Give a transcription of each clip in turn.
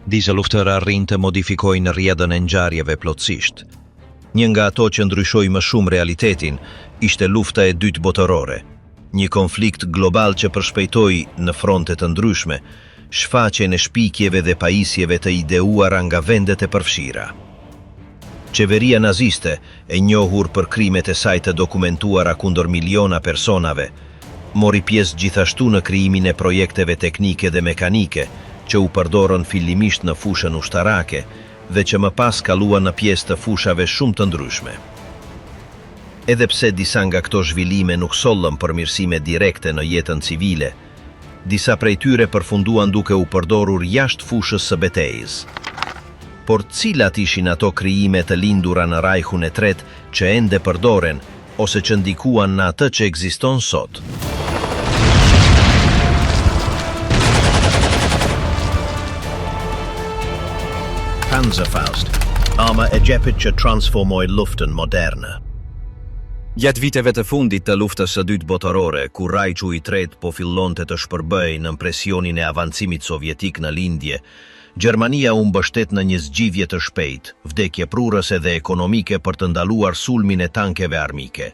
Disa luftëra arrin të modifikojnë rrjedhën e ngjarjeve plotësisht. Një nga ato që ndryshoi më shumë realitetin ishte lufta e dytë botërore, një konflikt global që përshpejtoi në fronte të ndryshme shfaqjen e shpikjeve dhe pajisjeve të ideuara nga vendet e përfshira. Qeveria naziste, e njohur për krimet e saj të dokumentuara kundër miliona personave, mori pjesë gjithashtu në krijimin e projekteve teknike dhe mekanike që u përdorën fillimisht në fushën ushtarake dhe që më pas kaluan në pjesë të fushave shumë të ndryshme. Edhe pse disa nga këto zhvillime nuk sollën përmirësime direkte në jetën civile, disa prej tyre përfunduan duke u përdorur jashtë fushës së betejës. Por cilat ishin ato krijime të lindura në Rajhun e Tretë që ende përdoren ose që ndikuan në atë që ekziston sot? Panzerfaust, arma e gjepit që transformoi luftën moderne. Gjatë viteve të fundit të luftës së dytë botërore, kur Rajhu i Tretë po fillonte të shpërbëjë në presionin e avancimit sovjetik në lindje, Gjermania u mbështet në një zgjidhje të shpejtë, vdekje prurëse dhe ekonomike për të ndaluar sulmin e tankeve armike.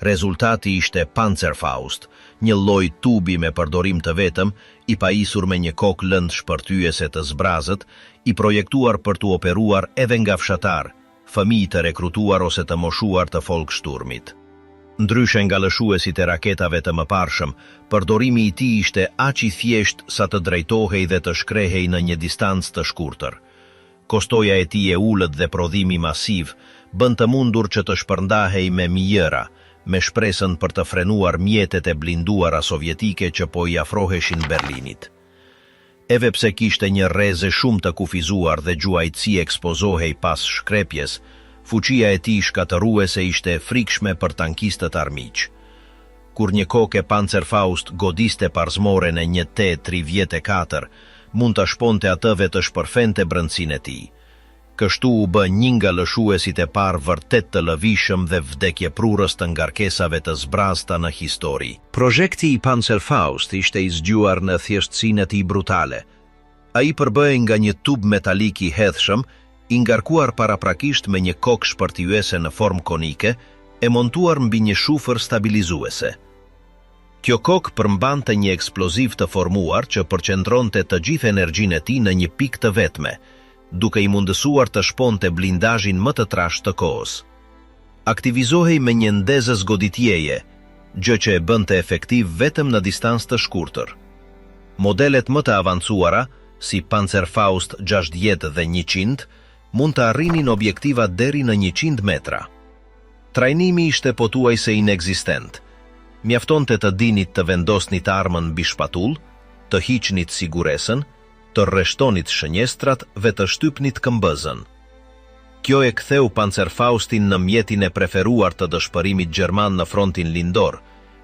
Rezultati ishte Panzerfaust, një lloj tubi me përdorim të vetëm, i pajisur me një kokë lëndë shpërtyese të zbrazët, i projektuar për të operuar edhe nga fshatar, fëmijë të rekrutuar ose të moshuar të folkshturmit. Ndryshe nga lëshuesit e raketave të mëparshëm, përdorimi i tij ishte aq i thjesht sa të drejtohej dhe të shkrehej në një distancë të shkurtër. Kostoja e tij e ulët dhe prodhimi masiv bën të mundur që të shpërndahej me mijëra, me shpresën për të frenuar mjetet e blinduara sovjetike që po i afroheshin Berlinit. Edhe pse kishte një rreze shumë të kufizuar dhe gjuajtësi ekspozohej pas shkrepjes, fuqia e tij shkatëruese ishte e frikshme për tankistët armiq. Kur një kokë Panzerfaust godiste parzmoren e një T-34, mund të shponte atëve të shpërfente brendësinë e tij. Kështu u bë një nga lëshuesit e parë vërtet të lëvishëm dhe vdekjeprurës të ngarkesave të zbrazta në histori. Projekti i Panzerfaust ishte i zgjuar në thjeshtësinë e tij brutale. Ai përbëhej nga një tub metalik i hedhshëm, i ngarkuar paraprakisht me një kokë shpërtyese në formë konike, e montuar mbi një shufër stabilizuese. Kjo kokë përmbante një eksploziv të formuar që përqendronte të gjithë energjinë e tij në një pikë të vetme, duke i mundësuar të shponte blindazhin më të trashë të kohës. Aktivizohej me një ndezës goditjeje, gjë që e bënte efektiv vetëm në distancë të shkurtër. Modelet më të avancuara, si Panzerfaust 60 dhe 100, mund të arrinin objektiva deri në 100 metra. Trajnimi ishte pothuajse inekzistent. Mjaftonte të dinit të vendosnit armën mbi shpatull, të hiqnit siguresën, të rreshtonit shënjestrat dhe të shtypnit këmbëzën. Kjo e ktheu Panzerfaustin në mjetin e preferuar të dëshpërimit gjerman në frontin lindor,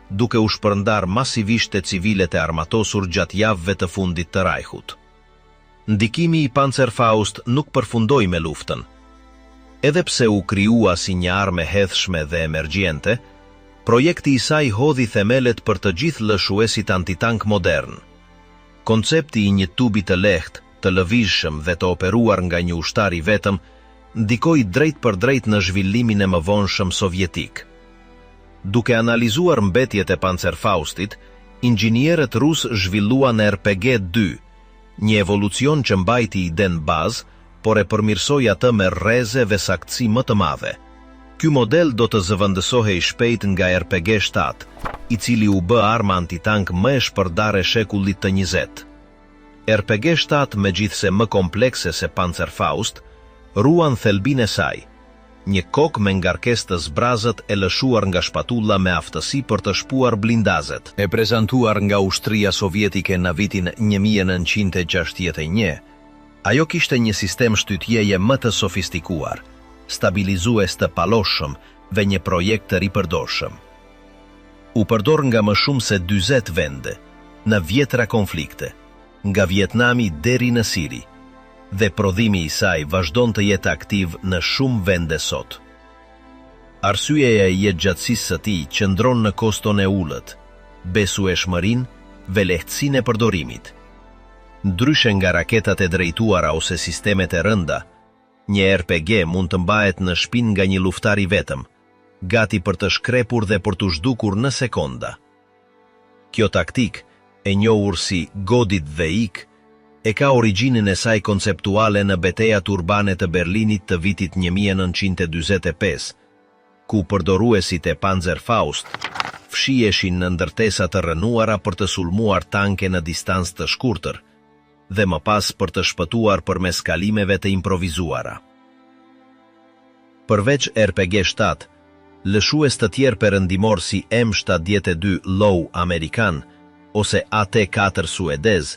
duke u shpërndar masivisht te civilet e armatosur gjatë javëve të fundit të Rajhut. Ndikimi i Panzerfaust nuk përfundoi me luftën. Edhe pse u krijua si një armë hedhshme dhe emergjente, projekti i saj hodhi themelet për të gjithë lëshuesit antitank modern. Koncepti i një tubi të lehtë, të lëvizshëm dhe të operuar nga një ushtar i vetëm, ndikoi drejt për drejt në zhvillimin e mëvonshëm sovjetik. Duke analizuar mbetjet e Panzerfaustit, inxhinierët rusë zhvilluan RPG-2, një evolucion që mbajti idenë bazë, por e përmirësoi atë me rreze dhe saktësi më të madhe. Ky model do të zëvendësohej shpejt nga RPG-7, i cili u bë arma antitank më e shpërndarë e shekullit të 20. RPG-7, megjithse më komplekse se Panzerfaust, ruan thelbin e saj, një kokë me ngarkesë të zbrazët e lëshuar nga shpatulla me aftësi për të shpuar blindazet. E prezantuar nga ushtria sovjetike në vitin 1961, ajo kishte një sistem shtytjeje më të sofistikuar, stabilizues të paloshëm dhe një projekt të ripërdorshëm. U përdor nga më shumë se 40 vende, në vjetra konflikte, nga Vietnami deri në Siri, dhe prodhimi i saj vazhdon të jetë aktiv në shumë vende sot. Arsyeja e jetëgjatësisë së tij qëndron në koston e ulët, besueshmërinë dhe lehtësinë e përdorimit. Ndryshe nga raketat e drejtuara ose sistemet e rënda, një RPG mund të mbahet në shpinë nga një luftar i vetëm, gati për të shkrepur dhe për të zhdukur në sekonda. Kjo taktik, e njohur si godit dhe ik, e ka origjinën e saj konceptuale në betejat urbane të Berlinit të vitit 1945, ku përdoruesit e Panzerfaust fshieshin në ndërtesa të rënuara për të sulmuar tanke në distancë të shkurtër, dhe më pas për të shpëtuar përmes kalimeve të improvizuara. Përveç RPG-7, lëshues të tjerë perëndimor si M72 Low amerikan ose AT4 suedez,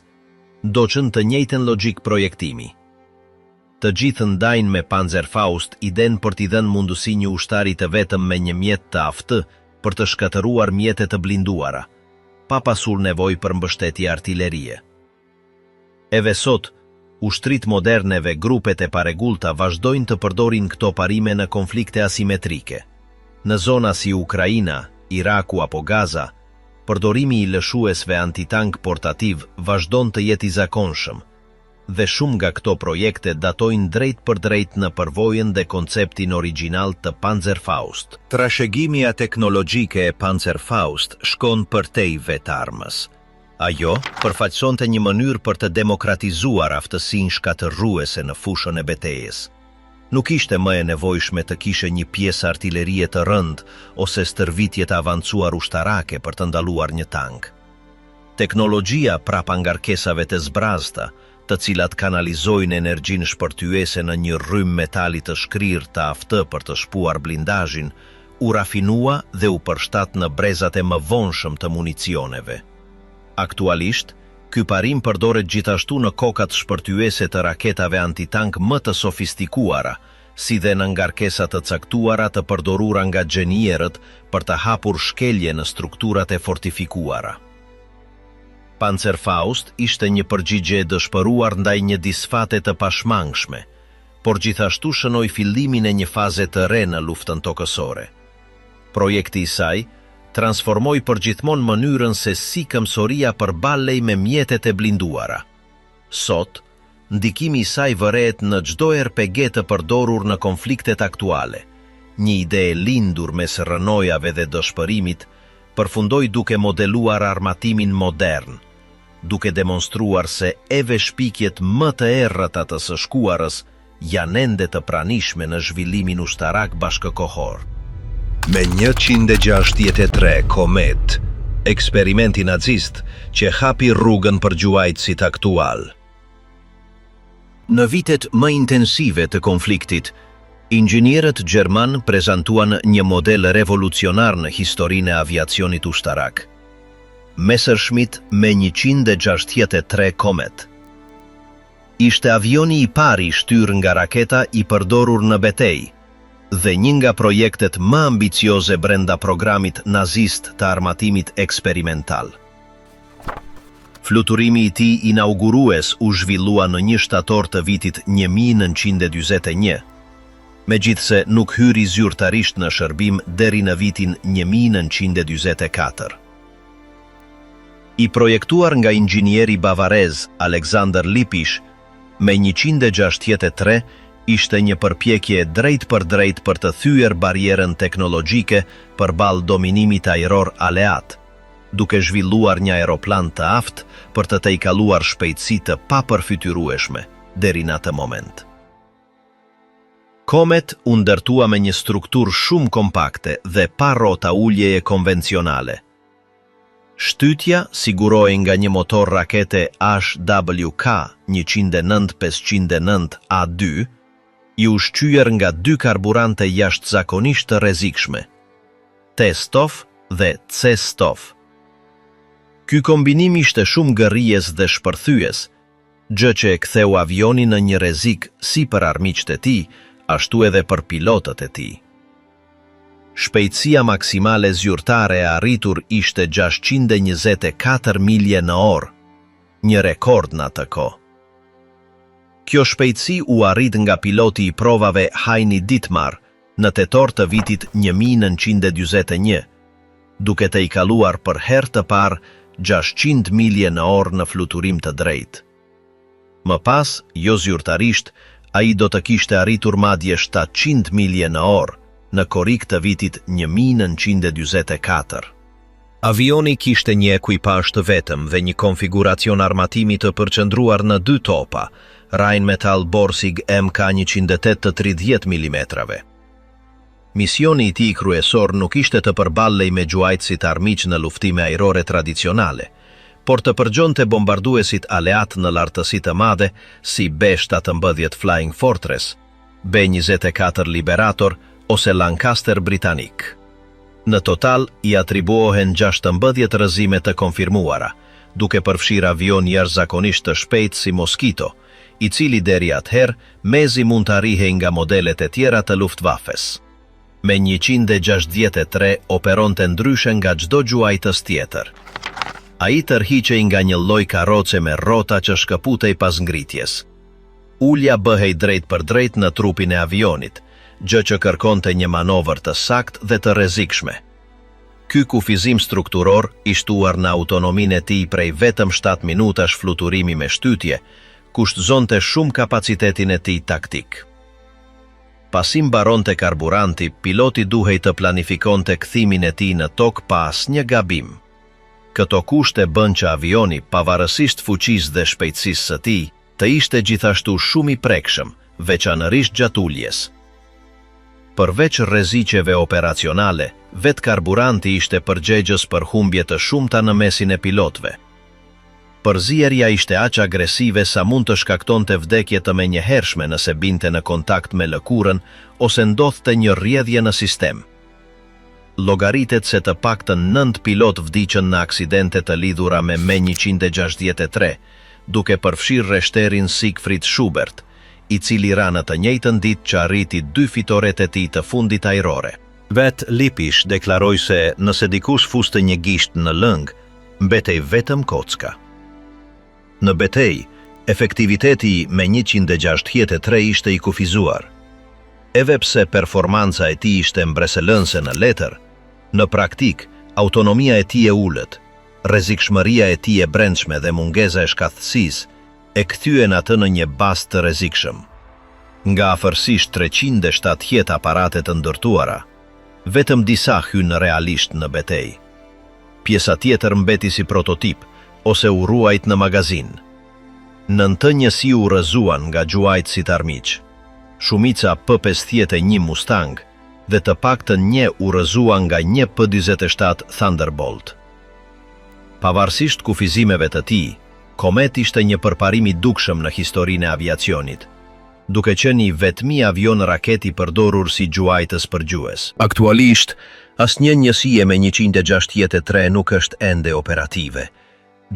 do qënë të njëjtën logjik projektimi. Të gjithë ndajnë me Panzerfaust iden për t'i dhënë mundësi një ushtari të vetëm me një mjet të aftë për të shkatëruar mjete të blinduara, pa pasur nevojë për mbështetje artillerie. Eve sot, ushtrit moderneve, grupet e paregullta vazhdojnë të përdorin këto parime në konflikte asimetrike. Në zona si Ukraina, Iraku apo Gaza, përdorimi i lëshuesve antitank portativ vazhdon të jetë i zakonshëm, dhe shumë nga këto projekte datojnë drejt për drejt në përvojën dhe konceptin origjinal të Panzerfaust. Trashëgimia teknologjike e Panzerfaust shkon përtej vetarmës. Ajo përfaqësonte një mënyrë për të demokratizuar aftësinë shkatërruese në fushën e betejës. Nuk ishte më e nevojshme të kishe një pjesë artillerie të rënd ose stërvitje të avancuar ushtarake për të ndaluar një tank. Teknologjia prapa ngarkesave të zbrazta, të cilat kanalizojnë energjinë shpërtyese në një rrym metali të shkrirë të aftë për të shpuar blindazhin, u rafinua dhe u përshtat në brezat e mëvonshëm të municioneve. Aktualisht, ky parim përdoret gjithashtu në kokat shpërtyese të raketave antitank më të sofistikuara, si dhe në ngarkesa të caktuara të përdorura nga gjenierët për të hapur shkelje në strukturat e fortifikuara. Panzerfaust ishte një përgjigje e dëshpëruar ndaj një disfate të pashmangshme, por gjithashtu shënoi fillimin e një faze të re në luftën tokësore. Projekti i saj transformoi përgjithmonë mënyrën se si këmsoria përballej me mjetet e blinduara. Sot, ndikimi i saj vërehet në çdo RPG të përdorur në konfliktet aktuale. Një ide e lindur mes rënojave dhe dëshpërimit, përfundoi duke modeluar armatimin modern, duke demonstruar se eve shpikjet më të errëta të së shkuarës janë ende të pranishme në zhvillimin ushtarak bashkëkohor. Me 163 Komet, eksperimenti nazist që hapi rrugën për gjuajtësit aktual. Në vitet më intensive të konfliktit, inxhinierët gjerman prezantuan një model revolucionar në historinë e aviacionit ushtarak. Messerschmitt me 163 Komet. Ishte avioni i pari shtyr nga raketa i përdorur në betejë, dhe një nga projektet më ambicioze brenda programit nazist të armatimit eksperimental. Fluturimi i tij inaugurues u zhvillua në 1 shtator të vitit 1941, megjithse nuk hyri zyrtarisht në shërbim deri në vitin 1944. I projektuar nga inxhinieri bavarez Alexander Lippisch, me 163 ishte një përpjekje drejt për drejt për të thyer barierën teknologjike përballë dominimit ajror aleat, duke zhvilluar një aeroplan të aftë për të tejkaluar shpejtësi të papërfytyrueshme deri në atë moment. Komet u ndërtua me një strukturë shumë kompakte dhe pa rrota uljeje konvencionale. Shtytja sigurohej nga një motor rakete HWK 109-509A2, i ushqyer nga 2 karburante jashtëzakonisht të rrezikshme, T-stof dhe C-stof. Ky kombinim ishte shumë gërrijes dhe shpërthyes, gjë që e ktheu avionin në një rrezik si për armiqtë e tij, ashtu edhe për pilotët e tij. Shpejtësia maksimale zyrtare e arritur ishte 624 milje në orë, një rekord në atë kohë. Kjo shpejtësi u arrit nga piloti i provave Heini Dittmar në tetor të vitit 1941, duke tejkaluar për herë të parë 600 milje në orë në fluturim të drejtë. Më pas, jo zyrtarisht, ai do të kishte arritur madje 700 milje në orë në korik të vitit 1944. Avioni kishte një ekuipazh të vetëm dhe një konfiguracion armatimi të përqendruar në 2 topa, Rheinmetall Borsig Mk108 të 30 mm. Misioni i tij kryesor nuk ishte të përballej me gjuajtësit armiq në luftime ajrore tradicionale, por të përgjonte bombarduesit aleat në lartësi të madhe si B-17 Flying Fortress, B-24 Liberator ose Lancaster britanik. Në total, i atribuohen 16 rëzime të konfirmuara, duke përfshirë avion jashtëzakonisht të shpejt si Mosquito, i cili deri atëherë mezi mund të arrihej nga modelet e tjera të Luftwaffes. Me 163 operonte ndryshe nga çdo gjuajtës tjetër. Ai tërhiqej nga një lloj karroce me rrota që shkëputej pas ngritjes. Ulja bëhej drejt për drejt në trupin e avionit, gjë që kërkonte një manovër të saktë dhe të rrezikshme. Ky kufizim strukturor i shtuar në autonominë e tij prej vetëm 7 minutash fluturimi me shtytje, kushtëzonte shumë kapacitetin e tij taktik. Pasi mbaronte karburanti, piloti duhej të planifikonte kthimin e tij në tokë pa asnjë gabim. Këto kushte bën që avioni, pavarësisht fuqisë dhe shpejtësisë së tij, të ishte gjithashtu shumë i prekshëm, veçanërisht gjatë uljes. Përveç rreziqeve operacionale, vetë karburanti ishte përgjegjës për humbje të shumta në mesin e pilotëve. Përzierja ishte aq agresive sa mund të shkaktonte vdekje të menjëhershme nëse binte në kontakt me lëkurën ose ndodhte një rrjedhje në sistem. Llogaritet se të paktën 9 pilot vdiqën në aksidente të lidhura me Me-163, duke përfshirë reshterin Siegfried Schubert, i cili ra në të njëjtën ditë që arriti 2 fitoret e tij të fundit ajrore. Vet Lippisch deklaroi se nëse dikush fuste një gisht në lëng, mbetej vetëm kocka. Në betej, efektiviteti me 163 ishte i kufizuar. Edhe pse performanca e tij ishte mbreselënse në letër, në praktik, autonomia e tij e ulët, rrezikshmëria e tij e brendshme dhe mungesa e shkathësisë e kthyen atë në një bast të rrezikshëm. Nga afërsisht 370 aparate të ndërtuara, vetëm disa hyn realisht në betej. Pjesa tjetër mbeti si prototip ose u ruajt në magazin. 9 njësi u rrëzuan nga gjuajtësit armiq, shumica P-51 Mustang dhe të paktën një u rrëzuan nga një P-47 Thunderbolt. Pavarësisht kufizimeve të tij, Comet ishte një përparim i dukshëm në historinë e aviacionit, duke qenë i vetmi avion raketi përdorur si gjuajtës përgjues. Aktualisht, asnjë njësie me 163 nuk është ende operative.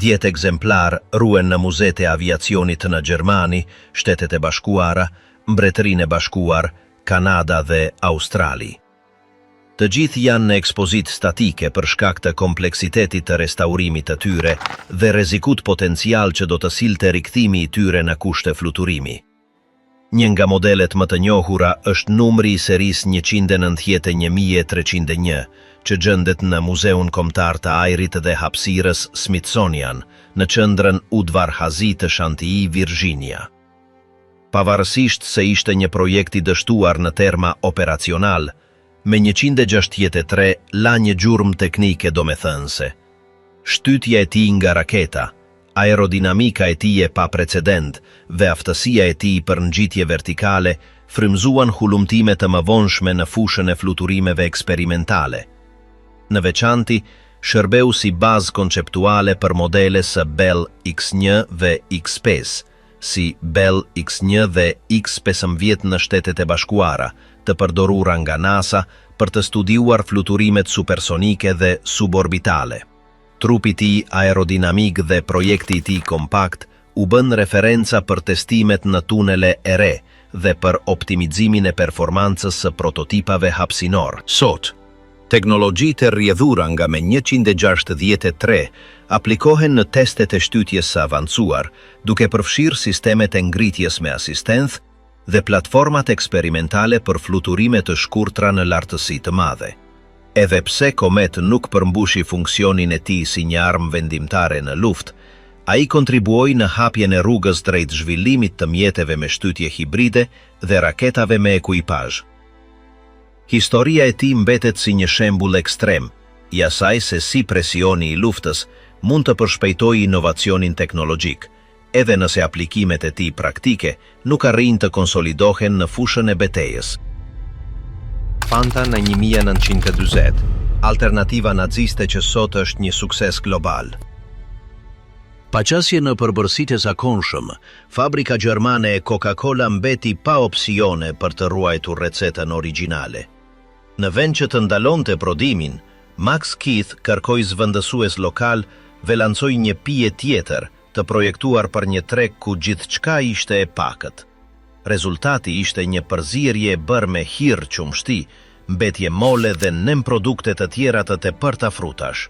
10 ekzemplar ruhen në muzeet e aviacionit në Gjermani, Shtetet e Bashkuara, Mbretërinë e Bashkuar, Kanada dhe Australi. Të gjithë janë në ekspozit statike për shkak të kompleksitetit të restaurimit të tyre dhe rrezikut potencial që do të sillte rikthimi i tyre në kushte fluturimi. Një nga modelet më të njohura është numri i serisë 191.301, që gjendet në Muzeun Kombëtar të Ajrit dhe Hapësirës Smithsonian, në qendrën Udvar Hazy të Chantilly, Virginia. Pavarësisht se ishte një projekt i dështuar në terma operacional, me 163 la një gjurmë teknike domethënëse. Shtytja e tij nga raketa, aerodinamika e tij e pa precedent dhe aftësia e tij për ngjitje vertikale frymëzuan hulumtime të mëvonshme në fushën e fluturimeve eksperimentale. Në veçanti, shërbeu si bazë konceptuale për modele së Bell X1 dhe X5, si Bell X1 dhe X15 në Shtetet e Bashkuara, të përdorura nga NASA për të studiuar fluturimet supersonike dhe suborbitale. Trupi i tij aerodinamik dhe projekti i tij kompakt u bën referenca për testimet në tunele e re dhe për optimizimin e performancës së prototipave hapësinor. Sot, teknologjitë e rrjedhura nga Me-163 aplikohen në testet e shtytjes së avancuar, duke përfshirë sistemet e ngritjes me asistencë dhe platformat eksperimentale për fluturime të shkurtra në lartësi të madhe. Edhe pse Comet nuk përmbushi funksionin e tij si një armë vendimtare në luftë, Ai kontribuoi në hapjen e rrugës drejt zhvillimit të mjeteve me shtytje hibride dhe raketave me ekuipazh. Historia e tij mbetet si një shembull ekstrem i asaj se si presioni i luftës mund të përshpejtojë inovacionin teknologjik, edhe nëse aplikimet e tij praktike nuk arrin të konsolidohen në fushën e betejës. Fanta në 1940, alternativa naziste që sot është një sukses global. Paqasje në përbërësitë e zakonshëm, fabrika gjermane e Coca-Cola mbeti pa opsione për të ruajtur recetën origjinale. Në vend që të ndalonte prodhimin, Max Keith, kërkoi zëvendësues lokal, lancoi një pije tjetër të projektuar për një treg ku gjithçka ishte e pakët. Rezultati ishte një përzierje bërë me hirë qumshti, mbetje mole dhe nëm produkte të tjera të tepërta frutash.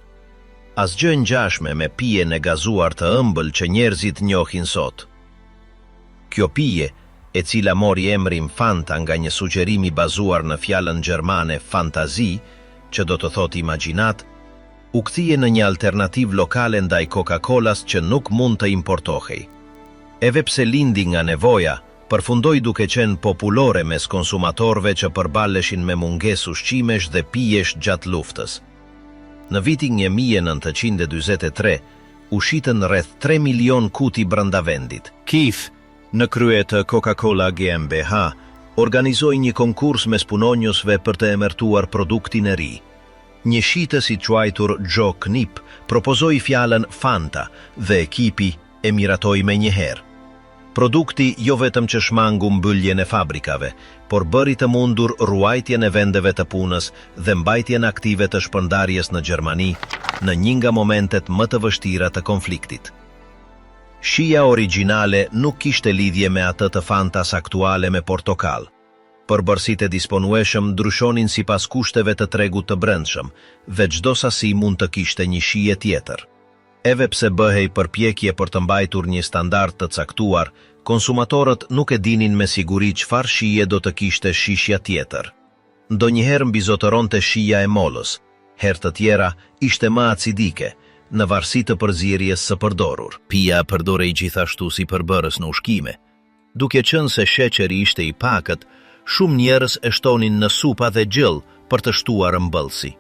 Asgjë ngjashme me pijen e gazuar të ëmbël që njerëzit njohin sot. Kjo pije, e cila mori emrin Fanta nga një sugjerim i bazuar në fjalën gjermane fantazi, që do të thotë imagjinat, u kthie në një alternativë lokale ndaj Coca-Colas që nuk mund të importohej. Edhe pse lindi nga nevoja, përfundoi duke qenë populore mes konsumatorëve që përballeshin me mungesë ushqimesh dhe pijesh gjatë luftës. Në vitin 1943, u shitën rreth 3 milion kuti brenda vendit. Keith, në krye të Coca-Cola GmbH, organizoi një konkurs mes punonjësve për të emërtuar produktin e ri. Një shitës i quajtur Joe Knipp propozoi fjalën Fanta dhe ekipi e miratoi menjëherë. Produkti jo vetëm që shmangu mbylljen e fabrikave, por bëri të mundur ruajtjen e vendeve të punës dhe mbajtjen aktive të shpërndarjes në Gjermani në një nga momentet më të vështira të konfliktit. Shija origjinale nuk kishte lidhje me atë të Fantas aktuale me portokall. Përbërësitë e disponueshëm ndryshonin sipas kushteve të tregut të brendshëm, dhe çdo sasi mund të kishte një shije tjetër. Edhe pse bëhej përpjekje për të mbajtur një standard të caktuar, konsumatorët nuk e dinin me siguri çfarë shije do të kishte shishja tjetër. Ndonjëherë mbizotëronte shija e mollës, herë të tjera ishte më acidike, në varësi të përzierjes së përdorur. Pija përdorej gjithashtu si përbërës në ushqime. Duke qenë se sheqeri ishte i pakët, shumë njerëz e shtonin në supa dhe gjell për të shtuar ëmbëlsi.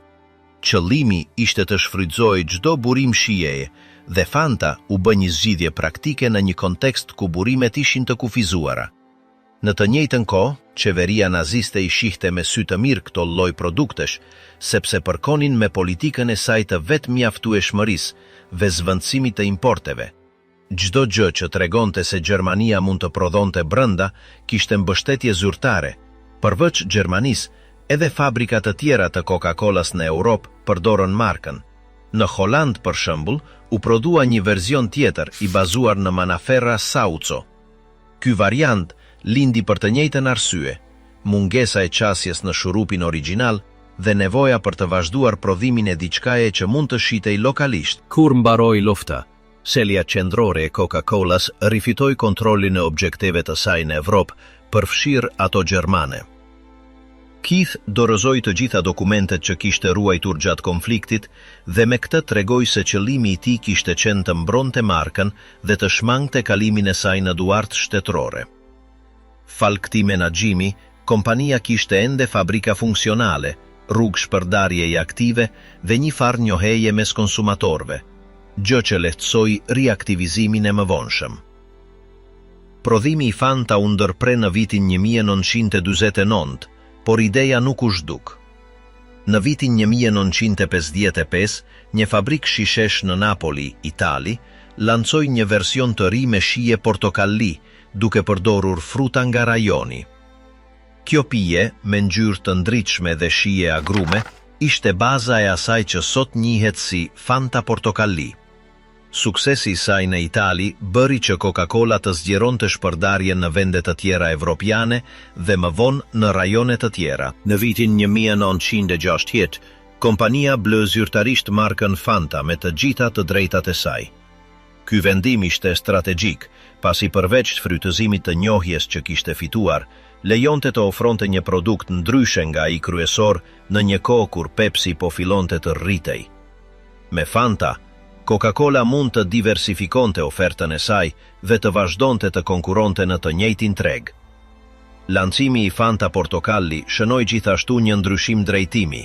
Qëllimi ishte të shfrytëzojë çdo burim shijeje, dhe Fanta u bë një zgjidhje praktike në një kontekst ku burimet ishin të kufizuara. Në të njëjtën kohë, qeveria naziste i shihte me sy të mirë këto lloj produktesh, sepse përkonin me politikën e saj të vetëmjaftueshmërisë dhe zvendësimit të importeve. Çdo gjë që tregonte se Gjermania mund të prodhonte brenda, kishte mbështetje zyrtare. Përveç Gjermanisë, edhe fabrikat të tjera të Coca-Colas në Europë përdorën markën. Në Holand, për shembull, u prodhua një version tjetër i bazuar në Manaferra Sauco. Ky variant lindi për të njëjtën arsye, mungesa e qasjes në shurupin origjinal dhe nevoja për të vazhduar prodhimin e diçkaje që mund të shitej lokalisht. Kur mbaroi lufta, selja qendrore e Coca-Colas rifitoi kontrollin e objekteve të saj në Evropë, përfshirë ato gjermane. Keith dorëzoi të gjitha dokumentet që kishte ruajtur gjatë konfliktit dhe me këtë tregoi se qëllimi i tij kishte qenë të mbronte markën dhe të shmangte kalimin e saj në duart shtetërore. Fal këtij menaxhimi, kompania kishte ende fabrika funksionale, rrugë shpërndarjeje aktive dhe një farë njohjeje mes konsumatorëve, gjë që lehtësoi riaktivizimin e mëvonshëm. Prodhimi i Fanta u ndërpre në vitin 1949, por ideja nuk u zhduk. Në vitin 1955, një fabrik shishesh në Napoli, Itali, lancoi një version të ri me shije portokalli, duke përdorur fruta nga rajoni. Kjo pije, me ngjyrë të ndritshme dhe shije agrume, ishte baza e asaj që sot njihet si Fanta portokalli. Suksesi i saj në Itali bëri që Coca-Cola të zgjeronte shpërndarjen në vende të tjera evropiane dhe më vonë në rajone të tjera. Në vitin 1960, kompania bleu zyrtarisht markën Fanta me të gjitha të drejtat e saj. Ky vendim ishte strategjik, pasi përveç frytëzimit të njohjes që kishte fituar, lejonte të ofronte një produkt ndryshe nga ai kryesor në një kohë kur Pepsi po fillonte të rritej. Me Fanta, Coca-Cola mund të diversifikonte ofertën e saj dhe të vazhdonte të konkuronte në të njëjtin treg. Lancimi i Fanta Portokalli shënoi gjithashtu një ndryshim drejtimi.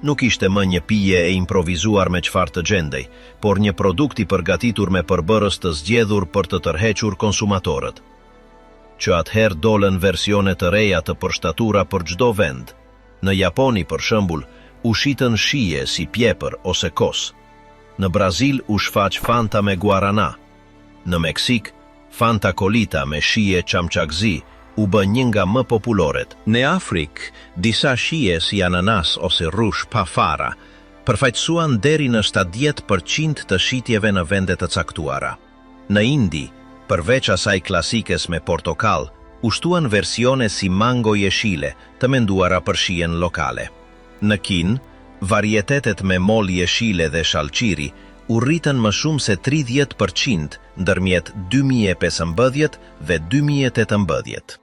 Nuk ishte më një pije e improvizuar me çfarë të gjendej, por një produkt i përgatitur me përbërës të zgjedhur për të tërhequr konsumatorët. Që atëherë dolën versione të reja të përshtatura për çdo vend. Në Japoni, për shembull, u shitën shije si pjepër ose kos. Në Brazil u shfaq Fanta me guarana. Në Meksik, Fanta Colita me shije chamchagzi u bë një nga më populoret. Në Afrikë, disa shije si ananas ose rush pa fara përfaqësuan deri në 70% të shitjeve në vende të caktuara. Në Indi, përveç asaj klasikes me portokall, u shtuan versione si mango jeshile të menduara për shijen lokale. Në Kinë, varietetet me mol jeshile dhe shalqiri u rritën më shumë se 30% ndërmjet 2015 dhe 2018.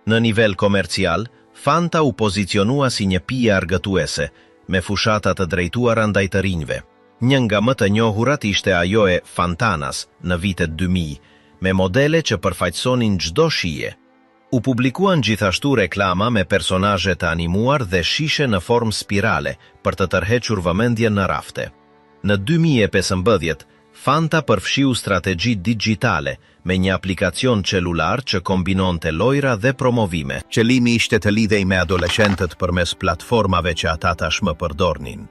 Në nivel komercial, Fanta u pozicionua si një pije argëtuese, me fushata të drejtuara ndaj të rinjve. Një nga më të njohurat ishte ajo e Fantanas në vitet 2000, me modele që përfaqësonin çdo shije. U publikuan gjithashtu reklama me personazhe të animuar dhe shishe në formë spirale për të tërhequr vëmendjen në rafte. Në 2015, Fanta përfshiu strategji digjitale me një aplikacion celular që kombinonte lojra dhe promovime. Qëllimi ishte të lidhej me adoleshentët përmes platformave që ata tashmë përdornin.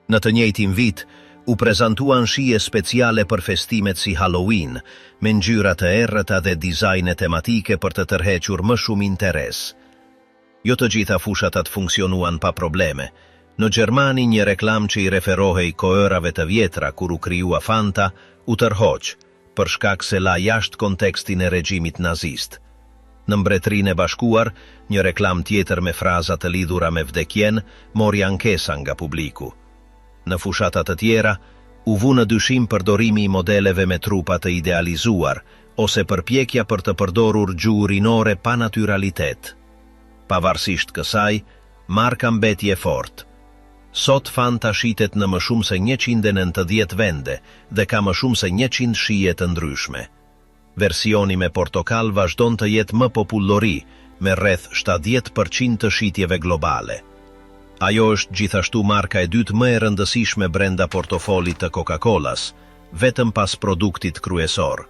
Në të njëjtin vit, u prezantuan shije speciale për festimet si Halloween, me ngjyra të errëta dhe dizajne tematike për të tërhequr më shumë interes. Jo të gjitha fushatat funksionuan pa probleme. Në Gjermani, një reklam që i referohej kohërave të vjetra kur u krijua Fanta, u tërhoq, për shkak se la jashtë kontekstin e regjimit nazist. Në Mbretërinë e Bashkuar, një reklam tjetër me fraza të lidhura me vdekjen mori ankesa nga publiku. Në fushatat të tjera, u vu në dyshim përdorimi i modeleve me trupa të idealizuar, ose përpjekja për të përdorur gjuhë rinore pa natyralitet. Pavarësisht kësaj, marka mbeti e fortë. Sot Fanta shitet në më shumë se 190 vende dhe ka më shumë se 100 shije të ndryshme. Versioni me portokall vazhdon të jetë më popullori, me rreth 70% të shitjeve globale. Ajo është gjithashtu marka e dytë më e rëndësishme brenda portofolit të Coca-Colas, vetëm pas produktit kryesor.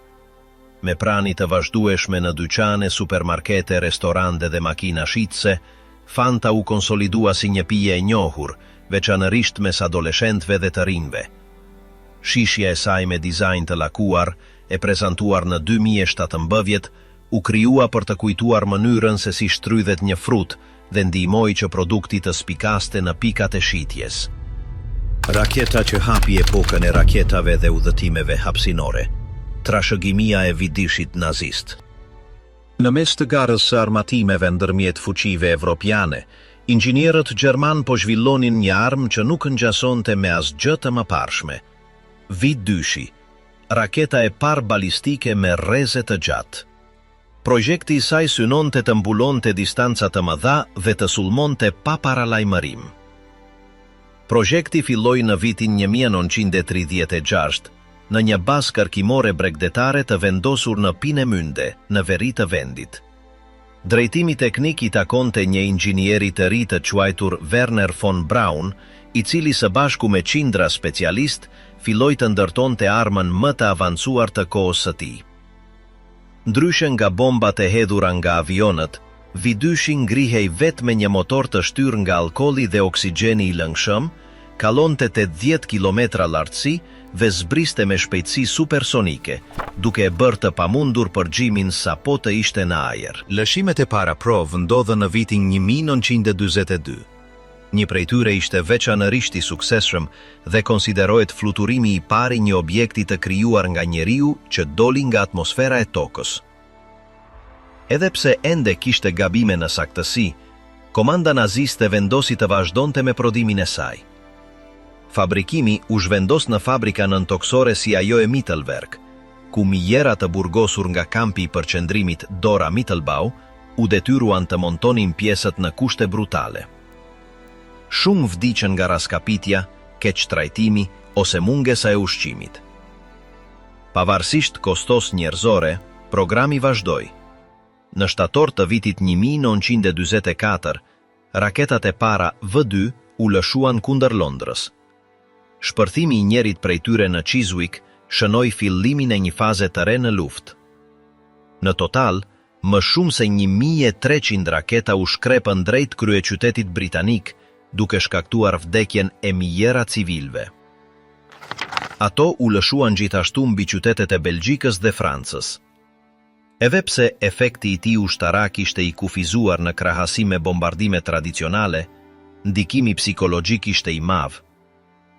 Me prani të vazhdueshme në dyqane, supermarkete, restorante dhe makina shitse, Fanta u konsolidua si një pije e njohur, veçanërisht mes adoleshentëve dhe të rinjve. Shishja e saj me dizajn të lakuar, e prezantuar në 2017, u krijua për të kujtuar mënyrën se si shtrydhet një frut dhe ndihmoi që produkti të spikaste në pikat e shitjes. Raketa që hapi epokën e raketave dhe udhëtimeve hapësinore. Trashëgimia e vidishit nazist. Në mes të garës së armatimeve ndërmjet fuqive evropiane, inxhinierët gjerman po zhvillonin një armë që nuk ngjasonte me asgjë të mëparshme. Vit dyshi, raketa e parë balistike me rreze të gjatë. Projekti i saj synonte të mbulonte distanca të mëdha dhe të sulmonte pa paralajmërim. Projekti filloi në vitin 1936 në një bazë kërkimore bregdetare të vendosur në Peenemünde, në veri të vendit. Drejtimi teknik i takonte një inxhinieri të ri të quajtur Werner von Braun, i cili së bashku me qindra specialist filloi të ndërtonte armën më të avancuar të kohës së tij. Ndryshe nga bombat e hedhura nga avionët, vidyshi ngrihej vetëm me një motor të shtyr nga alkooli dhe oksigjeni i lëngshëm, kalonte 80 kilometra lartësi dhe zbriste me shpejtësi supersonike, duke e bërë të pamundur përgjimin sapo të ishte në ajër. Lëshimet e para provë ndodhën në vitin 1942. Një prej tyre ishte veçanërisht i suksesshëm dhe konsiderohet fluturimi i pari një objekti të krijuar nga njeriu që doli nga atmosfera e tokës. Edhe pse ende kishte gabime në saktësi, komanda naziste vendosi të vazhdonte me prodhimin e saj. Fabrikimi u zhvendos në fabrika nëntoksore si ajo e Mittelwerk, ku mijera të burgosur nga kampi i përqendrimit Dora Mittelbau u detyruan të montonin pjesët në kushte brutale. Shumë vdiqën nga raskapitja, keq trajtimi, ose mungesa e ushqimit. Pavarësisht kostos njerëzore, programi vazhdoi. Në shtator të vitit 1944, raketat e para V2 u lëshuan kundër Londrës. Shpërthimi I njerit prej tyre në Chiswick shënoi fillimin e një faze të re në luftë. Në total, më shumë se 1300 raketa u shkrepën drejt kryeqytetit britanik, duke shkaktuar vdekjen e mijëra civilëve. Ato u lëshuan gjithashtu mbi qytetet e Belgjikës dhe Francës. Edhe pse efekti I tij ushtarak ishte I kufizuar në krahasim me bombardime tradicionale, ndikimi psikologjik ishte I madh.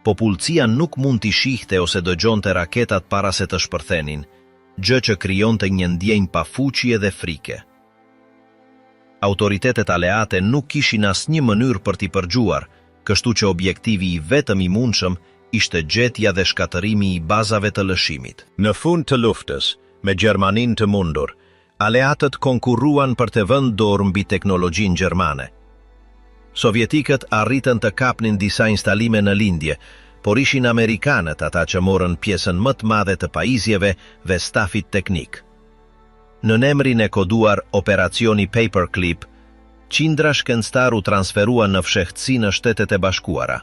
Popullsia nuk mund t'i shihte ose dëgjonte raketat para se të shpërthenin, gjë që krijonte një ndjenjë pafuqie dhe frike. Autoritetet aleate nuk kishin asnjë mënyrë për t'i përgjuar, kështu që objektivi I vetëm I mundshëm ishte gjetja dhe shkatërimi I bazave të lëshimit. Në fund të luftës, me Gjermanin të mundur, aleatët konkurruan për të vënë dorë mbi teknologjinë gjermane. Sovjetikët arritën të kapnin disa instalime në lindje, por ishin amerikanët ata që morën pjesën më të madhe të pajisjeve dhe stafit teknik. Në emrin e koduar Operacioni Paperclip, qindra shkencëtar u transferuan në fshehtësi në Shtetet e Bashkuara.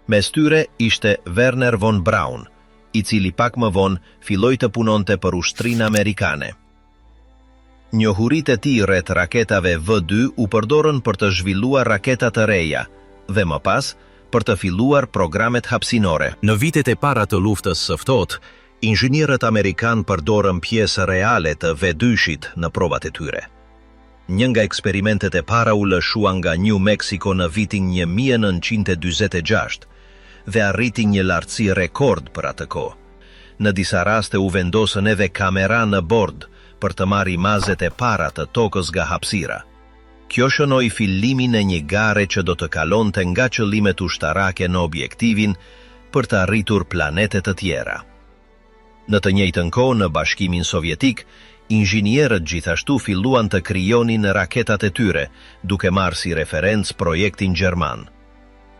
Mes tyre ishte Werner von Braun, I cili pak më vonë filloi të punonte për ushtrinë amerikane. Njohuritë e tij rreth raketave V2 u përdorën për të zhvilluar raketa të reja dhe më pas për të filluar programet hapësinore. Në vitet e para të luftës së ftohtë, inxhinierët amerikanë përdorën pjesë reale të V2-shit në provat e tyre. Një nga eksperimentet e para u lëshua nga New Mexico në vitin 1946 dhe arriti një lartësi rekord për atë kohë. Në disa raste u vendosën edhe kamera në bord për të marrë imazet e para të tokës nga hapësira. Kjo shënoi fillimin e një gare që do të kalonte nga qëllimet ushtarake në objektivin për të arritur planete të tjera. Në të njëjtën kohë në Bashkimin Sovjetik, inxhinierët gjithashtu filluan të krijonin raketat e tyre, duke marrë si referencë projektin gjerman.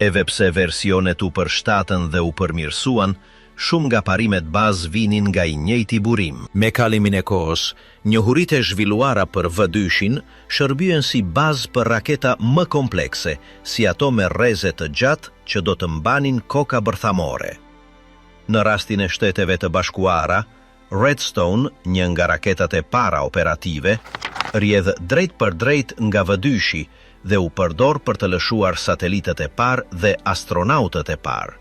Edhe pse versionet u përshtatën dhe u përmirësuan, shumë nga parimet bazë vinin nga I njëjti burim. Me kalimin e kohës, njohuritë e zhvilluara për V2-shin shërbyen si bazë për raketa më komplekse, si ato me rreze të gjatë që do të mbanin koka bërthamore. Në rastin e Shteteve të Bashkuara, Redstone, një nga raketat e para operative, rrjedh drejt për drejt nga V2-shi dhe u përdor për të lëshuar satelitët e parë dhe astronautët e parë.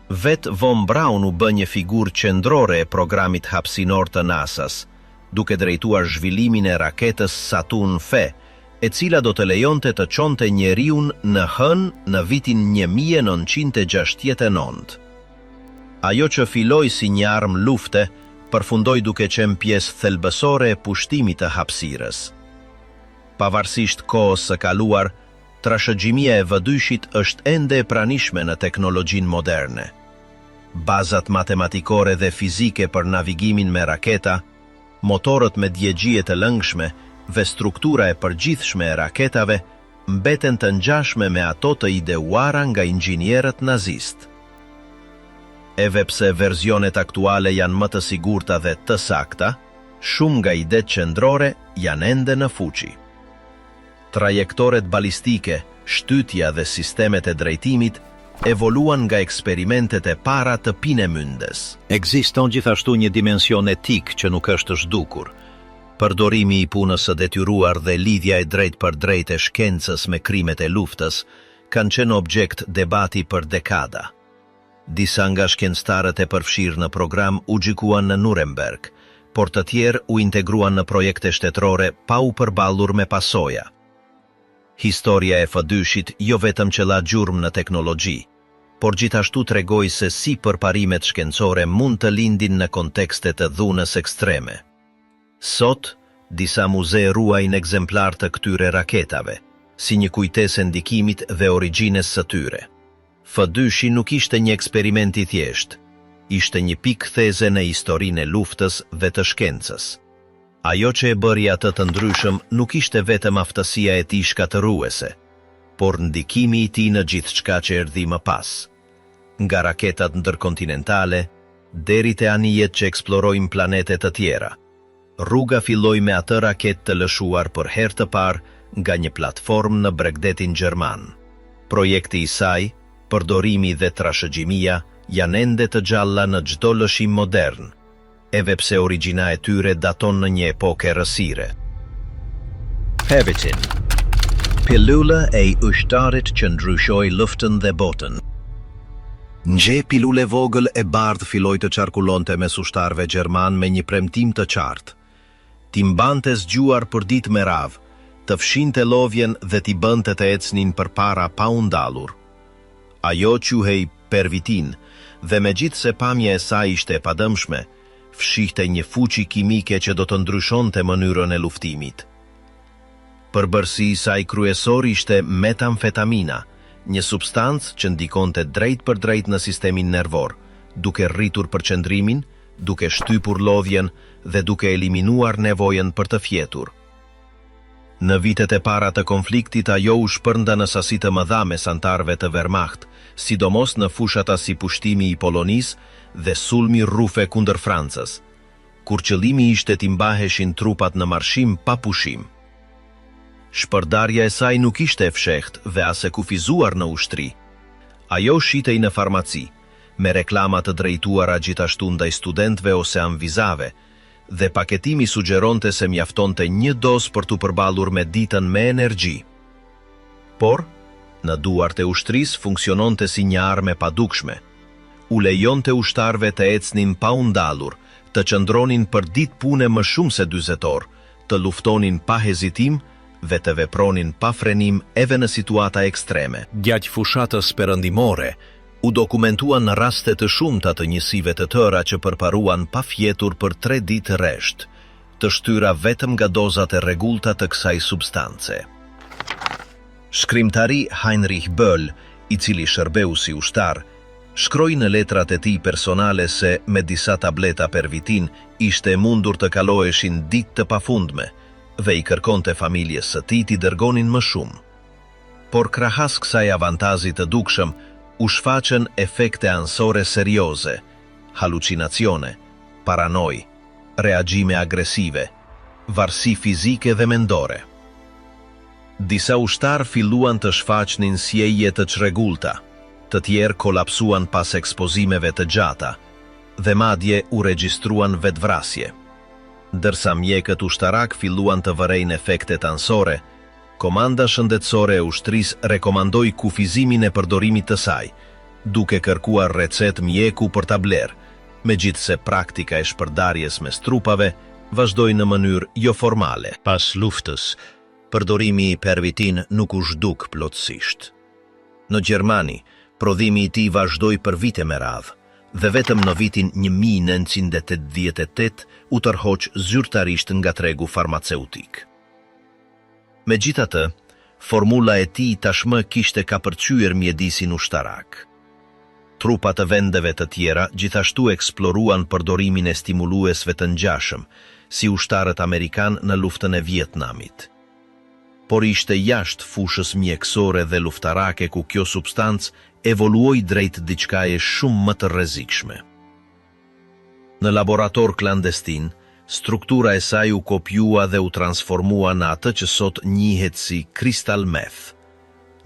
Vet von Braun u bë një figurë qendrore e programit hapësinor të NASA-s, duke drejtuar zhvillimin e raketës Saturn V, e cila do të lejonte të çonte njeriun në hënë në vitin 1969. Ajo që filloi si një armë lufte, përfundoi duke qenë pjesë thelbësore e pushtimit të hapësirës. Pavarësisht kohës së kaluar, trashëgjimia e V2-shit është ende e pranishme në teknologjinë moderne. Bazat matematikore dhe fizike për navigimin me raketa, motorët me djegjie të lëngshme dhe struktura e përgjithshme e raketave mbeten të ngjashme me ato të ideuara nga inxhinierët nazist. Edhe pse versionet aktuale janë më të sigurta dhe të sakta, shumë nga idetë qendrore janë ende në fuqi. Trajektoret balistike, shtytja dhe sistemet e drejtimit evoluan nga eksperimentet e para të Peenemündes. Ekziston gjithashtu një dimension etik që nuk është zhdukur. Përdorimi I punës së detyruar dhe lidhja e drejt për drejt e shkencës me krimet e luftës kanë qenë objekt debati për dekada. Disa nga shkencëtarët e përfshirë në program u gjykuan në Nuremberg, por të tjerë u integruan në projekte shtetërore pa u përballur me pasoja. Historia e V2-shit jo vetëm që la gjurmë në teknologji, por gjithashtu tregoi se si përparimet shkencore mund të lindin në kontekste të dhunës ekstreme. Sot, disa muze ruajnë ekzemplar të këtyre raketave, si një kujtesë ndikimit dhe origjines së tyre. V2-shi nuk ishte një eksperiment I thjesht, ishte një pikë theze në historinë e luftës dhe të shkencës. Ajo që e bëri atë të ndryshëm nuk ishte vetëm aftësia e tij shkatëruese, por ndikimi I tij në gjithçka që erdhi më pas. nga raketat ndërkontinentale, deri te anijet që eksplorojnë planetet të tjera. Rruga filloi me atë raket të lëshuar për herë të parë nga një platformë në Bregdetin Gjerman. Projekti i saj, përdorimi dhe trashëgjimia janë ende të gjalla në çdo lëshim modern, edhe pse origjina e tyre daton në një epokë errësire. Pervitin, pilula e ushtarit që ndryshoi luftën dhe botën. Një pilule vogël e bardhë filloi të qarkullonte mes ushtarëve gjerman me një premtim të qartë. T'i mbante zgjuar për ditë me radhë, të fshinte lodhjen dhe t'i bënte të ecnin përpara pa u ndalur. Ajo quhej Pervitin, dhe megjithse pamja e saj ishte e padëmshme, fshihte një fuqi kimike që do të ndryshonte mënyrën e luftimit. Përbërësi i saj kryesor ishte metamfetamina, një substancë që ndikonte drejt për drejt në sistemin nervor, duke rritur përqendrimin, duke shtypur lodhjen dhe duke eliminuar nevojën për të fjetur. Në vitet e para të konfliktit ajo u shpërnda në sasi të mëdha mes antarëve të Wehrmacht, sidomos në fushata si pushtimi i Polonisë dhe sulmi rrufe kundër Francës, kur qëllimi ishte t'i mbaheshin trupat në marshim pa pushim. Shpërdarja e saj nuk ishte e fshehtë dhe as e kufizuar në ushtri. Ajo shitej në farmaci, me reklama të drejtuara gjithashtu ndaj studentëve ose anvizave, dhe paketimi sugjeronte se mjaftonte një dozë për t'u përballur me ditën me energji. Por, në duart e ushtrisë funksiononte si një armë e padukshme. U lejonte ushtarëve të ecnin pa u ndalur, të qëndronin për ditë pune më shumë se 40 orë, të luftonin pa hezitim dhe të vepronin pa frenim edhe në situata ekstreme. Gjatë fushatës perëndimore, u dokumentuan në raste të shumta të njësive të tëra që përparuan pa fjetur për 3 ditë rresht, të shtyra vetëm nga dozat e rregullta të kësaj substance. Shkrimtari Heinrich Böll, i cili shërbeu si ushtar, shkroi në letrat e tij personale se me disa tableta Pervitin ishte mundur të kaloheshin ditë të pafundme dhe i kërkonte familjes së tij t'i dërgonin më shumë. Por krahas kësaj avantazhi të dukshëm, u shfaqën efekte anësore serioze, halucinacione, paranoj, reagjime agresive, varësi fizike dhe mendore. Disa ushtar filluan të shfaqnin sjellje të çrregullta, të tjerë kolapsuan pas ekspozimeve të gjata, dhe madje u regjistruan vetvrasje. Ndërsa mjekët ushtarak filluan të vërejnë efektet anësore, Komanda shëndetësore e ushtrisë rekomandoi kufizimin e përdorimit të saj, duke kërkuar recet mjeku për ta blerë, megjithse praktika e shpërndarjes mes trupave vazhdoi në mënyrë jo formale. Pas luftës, përdorimi i Pervitin nuk u zhduk plotësisht. Në Gjermani, prodhimi i tij vazhdoi për vite me radhë, dhe vetëm në vitin 1988 u tërhoq zyrtarisht nga tregu farmaceutik. Megjithatë, formula e tij tashmë kishte kapërcyer mjedisin ushtarak. Trupat të vendeve të tjera gjithashtu eksploruan përdorimin e stimuluesve të ngjashëm, si ushtarët amerikan në luftën e Vietnamit. Por ishte jashtë fushës mjekësore dhe luftarake ku kjo substancë evoluoi drejt diçkaje shumë më të rrezikshme. Në laborator klandestin, struktura e saj u kopjua dhe u transformua në atë që sot njihet si crystal meth,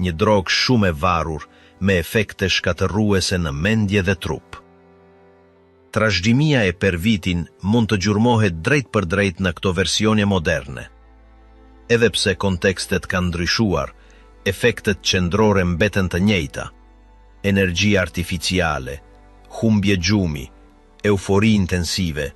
një drogë shumë e varur me efekte shkatërruese në mendje dhe trup. Trashëgjimia e Pervitin mund të gjurmohet drejt për drejt në këto versione moderne. Edhe pse kontekstet kanë ndryshuar, efektet qendrore mbeten të njëjta: energji artificiale, humbje gjumi, eufori intensive,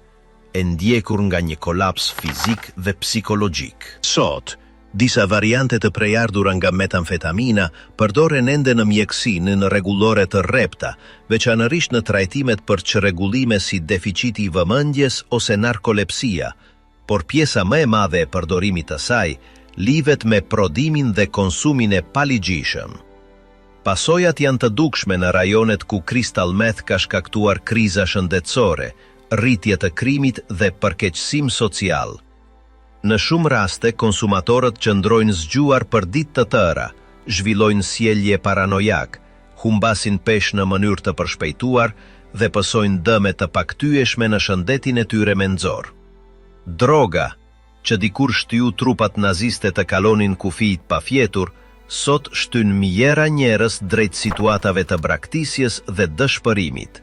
e ndjekur nga një kolaps fizik dhe psikologjik. Sot, disa variante të prejardhura nga metamfetamina përdoren ende në mjekësi në rregullore të rrepta, veçanërisht në trajtimet për çrregullime si deficiti i vëmendjes ose narkolepsia, por pjesa më e madhe e përdorimit të saj lidhet me prodhimin dhe konsumin e paligjishëm. Pasojat janë të dukshme në rajonet ku crystal meth ka shkaktuar kriza shëndetësore, rritje të krimit dhe përkeqësim social. Në shumë raste, konsumatorët qëndrojnë zgjuar për ditë të tëra, zhvillojnë sjellje paranojak, humbasin peshë në mënyrë të përshpejtuar dhe pësojnë dëme të paktyeshme në shëndetin e tyre menzor. Droga, që dikur shtyu trupat naziste të kalonin kufijt pa fjetur, sot shtyn mijëra njerëz drejt situatave të braktisjes dhe dëshpërimit.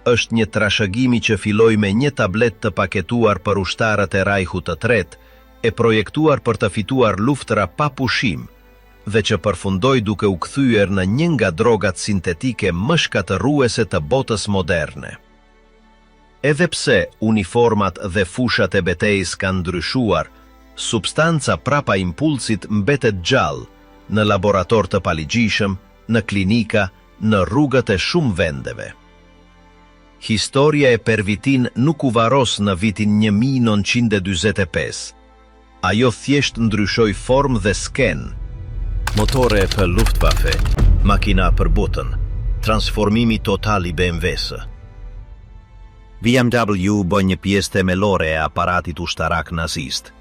Është një trashëgimi që filloi me një tablet të paketuar për ushtarët e Rajhut të Tretë, e projektuar për të fituar luftëra pa pushim, dhe që përfundoi duke u kthyer në një nga drogat sintetike më shkatërruese të botës moderne. Edhe pse uniformat dhe fushat e betejës kanë ndryshuar, substanca prapa impulsit mbetet gjallë në laborator të paligjishëm, në klinika, në rrugët e shumë vendeve. Historia e Pervitin nuk u varos në vitin 1945. Ajo thjesht ndryshoi formë dhe skenë. Motore për Luftwaffe, makina për botën, transformimi total i BMW-së. BMW bën një pjesë themelore e aparatit ushtarak nazist.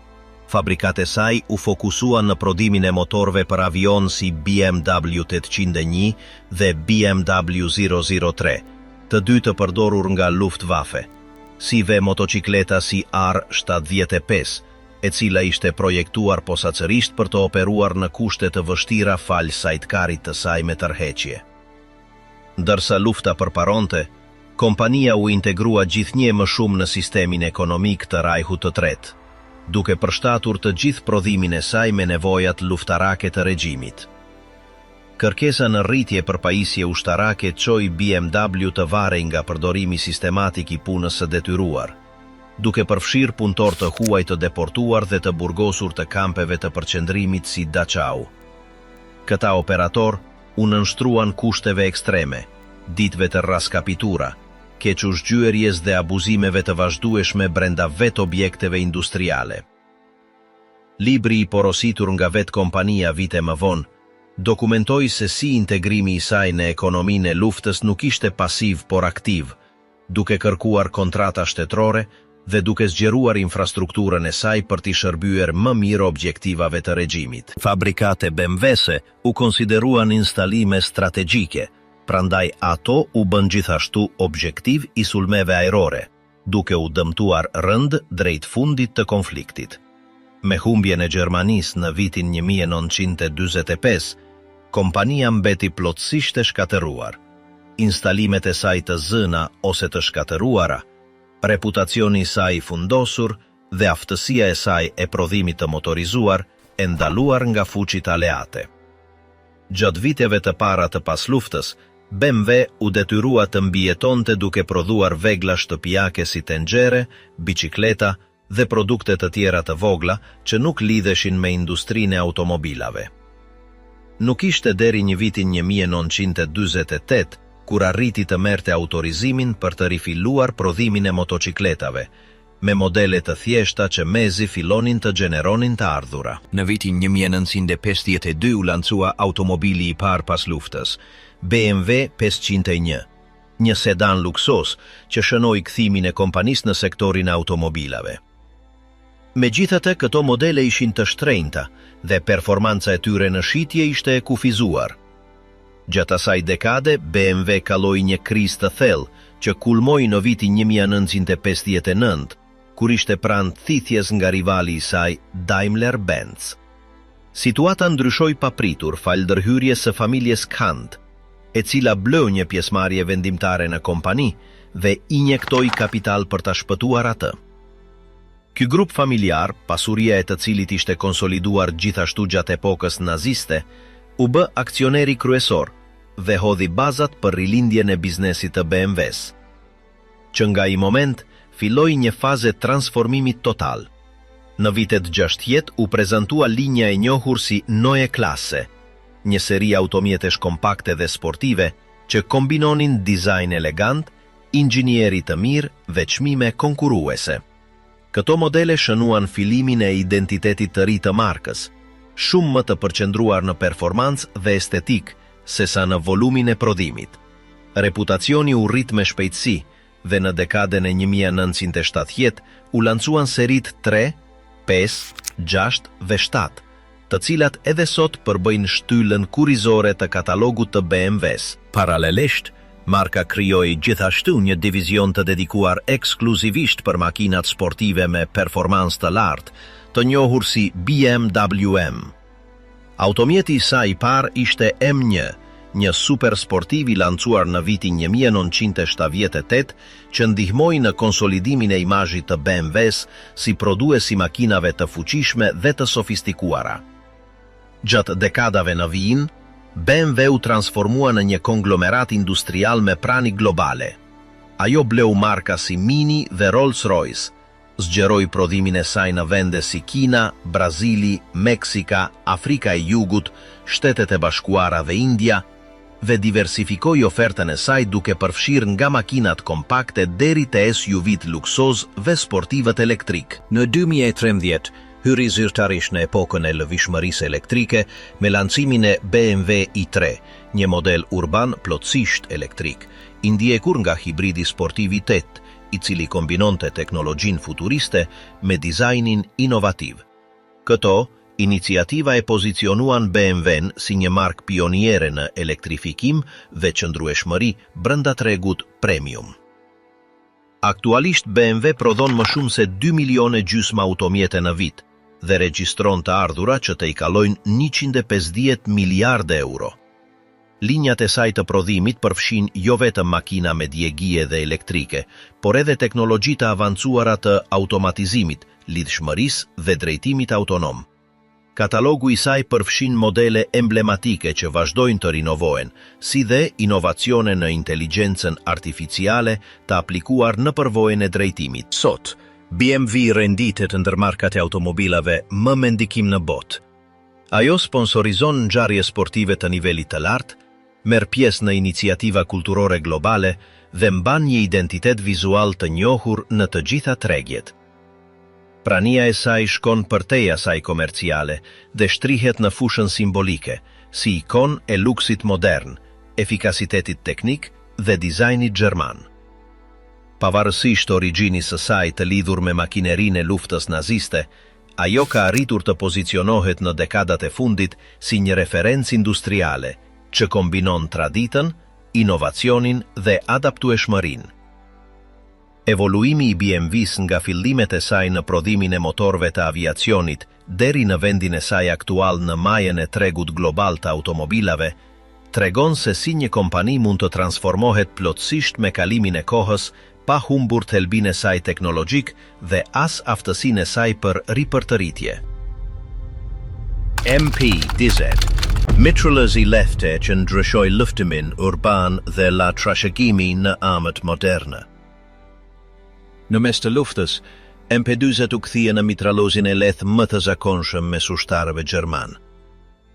Fabrikat e saj u fokusuan në prodhimin e motorëve për avion si BMW 801 dhe BMW 003, të dy të përdorur nga Luftwaffe, si dhe motocikleta si R75, e cila ishte projektuar posaçërisht për të operuar në kushte të vështira fal sajtkarit të saj me tërheqje. Ndërsa lufta përparonte, kompania u integrua gjithnjë më shumë në sistemin ekonomik të Rajhut të Tretë, duke përshtatur të gjithë prodhimin e saj me nevojat luftarake të regjimit. Kërkesa në rritje për pajisje ushtarake çoi BMW të varej nga përdorimi sistematik i punës së detyruar, duke përfshirë punëtor të huaj të deportuar dhe të burgosur të kampeve të përqendrimit si Dachau. Këta operator u nënshtruan kushteve ekstreme, ditëve të raskapitura, kequsgjyerjes dhe abuzimeve të vazhdueshme brenda vetë objekteve industriale. Libri i porositur nga vetë kompania vite më vonë dokumentoi se si integrimi i saj në ekonominë e luftës nuk ishte pasiv por aktiv, duke kërkuar kontrata shtetërore dhe duke zgjeruar infrastrukturën e saj për t'i shërbyer më mirë objektivave të regjimit. Fabrikate BMW-se u konsideruan installime strategjike, prandaj ato u bën gjithashtu objektiv i sulmeve ajrore, duke u dëmtuar rënd drejt fundit të konfliktit. Me humbjen e Gjermanisë në vitin 1945, kompania mbeti plotësisht e shkatëruar. Instalimet e saj të zëna ose të shkatëruara, reputacioni i saj fundosur dhe aftësia e saj e prodhimit të motorizuar e ndaluar nga fuqit aleate. Gjatë viteve të para të pasluftës, BMW u detyrua të mbijetonte duke prodhuar vegla shtëpiake si tenxhere, bicikleta dhe produkte të tjera të vogla që nuk lidheshin me industrinë e automobilave. Nuk ishte deri një vitin 1948 kur arriti të merrte autorizimin për të rifilluar prodhimin e motocikletave, me modele të thjeshta që mezi fillonin të gjeneronin të ardhura. Në vitin 1952 u lancua automobili i parë pas luftës, BMW 501, një sedan luksos që shënoi kthimin e kompanisë në sektorin e automobilave. Megjithatë, këto modele ishin të shtrenjta dhe performanca e tyre në shitje ishte e kufizuar. Gjatë asaj dekade, BMW kaloi një krizë të thellë që kulmoi në vitin 1959, kur ishte pranë thithjes nga rivali i saj, Daimler-Benz. Situata ndryshoi papritur fal ndërhyrjes së familjes Kant, e cila bleu një pjesëmarrje vendimtare në kompani dhe injektoi kapital për ta shpëtuar atë. Ky grup familjar, pasuria e të cilit ishte konsoliduar gjithashtu gjatë epokës naziste, u bë aksioneri kryesor dhe hodhi bazat për rilindjen e biznesit të BMW-s. Që nga i moment, filloi një faze transformimit total. Në vitet 60 u prezantua linja e njohur si Neue Klasse, një seri automjetesh kompakte dhe sportive që kombinonin dizajn elegant, inxhinieri të mirë dhe çmime konkurruese. Këto modele shënuan fillimin e identitetit të ri të markës, shumë më të përqendruar në performancë dhe estetik sesa në volumin e prodhimit. Reputacioni u rrit me shpejtësi dhe në dekadën e 1970 u lancuan serit 3, 5, 6 dhe 7, të cilat edhe sot përbëjnë shtyllën kurrizore të katalogut të BMW-s. Paralelisht, marka krijoi gjithashtu një divizion të dedikuar ekskluzivisht për makinat sportive me performancë të lartë, të njohur si BMW M. Automjeti i saj i parë ishte M1, një super sportiv i lancuar në vitin 1978 që ndihmoi në konsolidimin e imazhit të BMW-s si prodhuesi makinave të fuqishme dhe të sofistikuara. Gjatë dekadave në vijim, BMW u transformua në një konglomerat industrial me prani globale. Ajo bleu marka si Mini dhe Rolls-Royce, zgjeroi prodhimin e saj në vende si Kina, Brazili, Meksika, Afrika e Jugut, Shtetet e Bashkuara dhe India, dhe diversifikoi ofertën e saj duke përfshirë nga makinat kompakte deri te SUV-t luksoz dhe sportivët elektrik. Në 2013, hyri zyrtarisht në epokën e lëvishmërisë elektrike me lancimin e BMW i3, një model urban plotësisht elektrik, i ndjekur nga hibridi sportivitet, i cili kombinonte teknologjinë futuriste me dizajnin inovativ. Këto iniciativa e pozicionuan BMW-n si një markë pioniere në elektrifikim dhe qëndrueshmëri brenda tregut premium. Aktualisht BMW prodhon më shumë se 2 milione gjysmë automjete në vit dhe regjistron të ardhura që të i kalojnë 150 miliardë euro. Linjat e saj të prodhimit përfshin jo vetëm makina me djegie dhe elektrike, por edhe teknologji të avancuara të automatizimit, lidhshmërisë dhe drejtimit autonom. Katalogu i saj përfshin modele emblematike që vazhdojnë të rinovohen, si dhe inovacione në inteligjencën artificiale të aplikuar në përvojën e drejtimit. Sot, BMW renditet ndër markat e automobilave më me ndikim në botë. Ajo sponsorizon ngjarje sportive të nivelit të lartë, merr pjesë në iniciativa kulturore globale dhe mban një identitet vizual të njohur në të gjitha tregjet. Prania e saj shkon përtej asaj komerciale dhe shtrihet në fushën simbolike, si ikon e luksit modern, efikasitetit teknik dhe dizajnit gjerman. Pavarësisht origjinës së saj të lidhur me makinerinë e luftës naziste, ajo ka arritur të pozicionohet në dekadat e fundit si një referencë industriale që kombinon traditën, inovacionin dhe adaptueshmërinë. Evoluimi i BMW-s nga fillimet e saj në prodhimin e motorëve të aviacionit deri në vendin e saj aktual në majën e tregut global të automobilave, tregon se si një kompani mund të transformohet plotësisht me kalimin e kohës pa humbur thelbin e saj teknologjik dhe as aftësinë e saj për ripërtëritje. MP-DZ Mitralës i lehte që ndryshoi luftimin urban dhe la trashëgimi në amët moderne. Në mes të luftës, MP-20 u kthie në mitralozin e lehtë më të zakonshëm mes ushtarëve gjerman.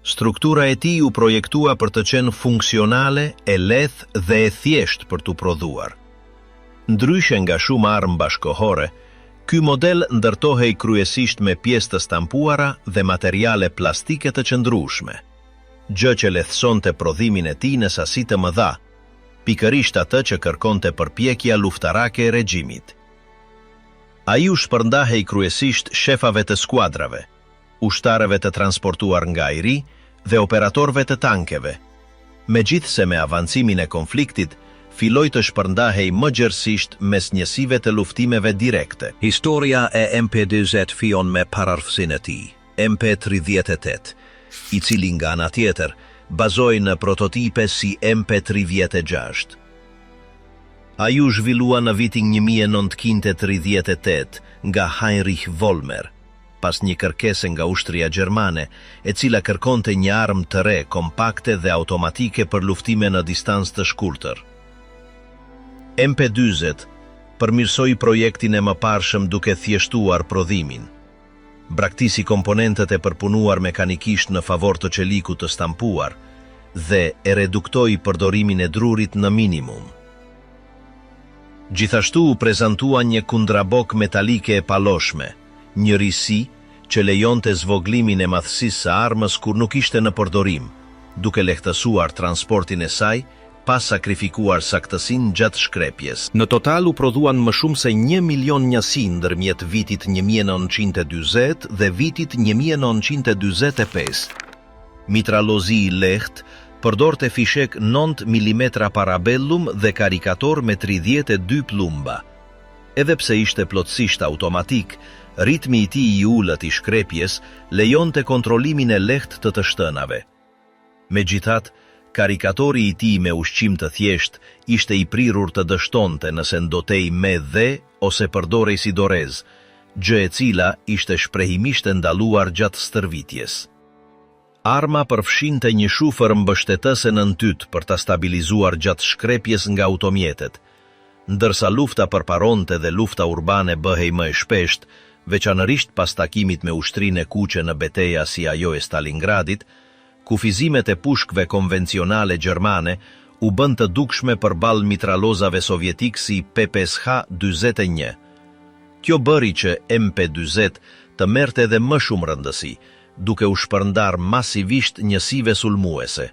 Struktura e tij u projektua për të qenë funksionale, e lehtë dhe e thjeshtë për t'u prodhuar. Ndryshe nga shumë armë bashkohore, ky model ndërtohej kryesisht me pjesë të stampuara dhe materiale plastike të qëndrueshme, gjë që lehtësonte prodhimin e tij në sasi të mëdha, pikërisht atë që kërkonte përpjekja luftarake e regjimit. Ai u shpërndahej kryesisht shefave të skuadrave, ushtarëve të transportuar nga ajri dhe operatorëve të tankeve. Megjithse me avancimin e konfliktit, filloi të shpërndahej më gjerësisht mes njësive të luftimeve direkte. Historia e MP-20 fion me parartësinë e tij, MP-38, i cili nga ana tjetër bazoi në prototipe si MP-36. Ai u zhvillua në vitin 1938 nga Heinrich Vollmer, pas një kërkese nga ushtria gjermane, e cila kërkonte një armë të re, kompakte dhe automatike për luftime në distancë të shkurtër. MP-20 përmirësoi projektin e mëparshëm duke thjeshtuar prodhimin. Braktisi komponentët e përpunuar mekanikisht në favor të çelikut të stampuar dhe e reduktoi përdorimin e drurit në minimum. Gjithashtu u prezantua një kundrabok metalike e paloshme, një risi që lejonte zvoglimin e madhësisë së armës kur nuk ishte në përdorim, duke lehtësuar transportin e saj pa sakrifikuar saktësinë gjatë shkrepjes. Në total u prodhuan më shumë se 1 milion njësi ndërmjet vitit 1940 dhe vitit 1945. Mitralozi i lehtë përdorte fishek 9 mm parabellum dhe karikator me 32 plumba. Edhe pse ishte plotësisht automatik, ritmi i tij i ulët i shkrepjes lejonte kontrollimin e lehtë të shtënave. Megjithatë, karikatori i tij me ushqim të thjesht ishte i prirur të dështonte nëse ndotej me dhe ose përdorej si dorez, gjë e cila ishte shprehimisht e ndaluar gjatë stërvitjes. Arma përfshinte një shufër mbështetëse në nëntyt për ta stabilizuar gjatë shkrepjes nga automjetet, ndërsa lufta përparonte dhe lufta urbane bëhej më e shpesht, veçanërisht pas takimit me ushtrinë e kuqe në betejë si ajo e Stalingradit, kufizimet e pushkëve konvencionale gjermane u bën të dukshme përballë mitralozave sovjetik si PPSH-41. Kjo bëri që MP-20 të merrte edhe më shumë rëndësi, duke u shpërndar masivisht njësive sulmuese.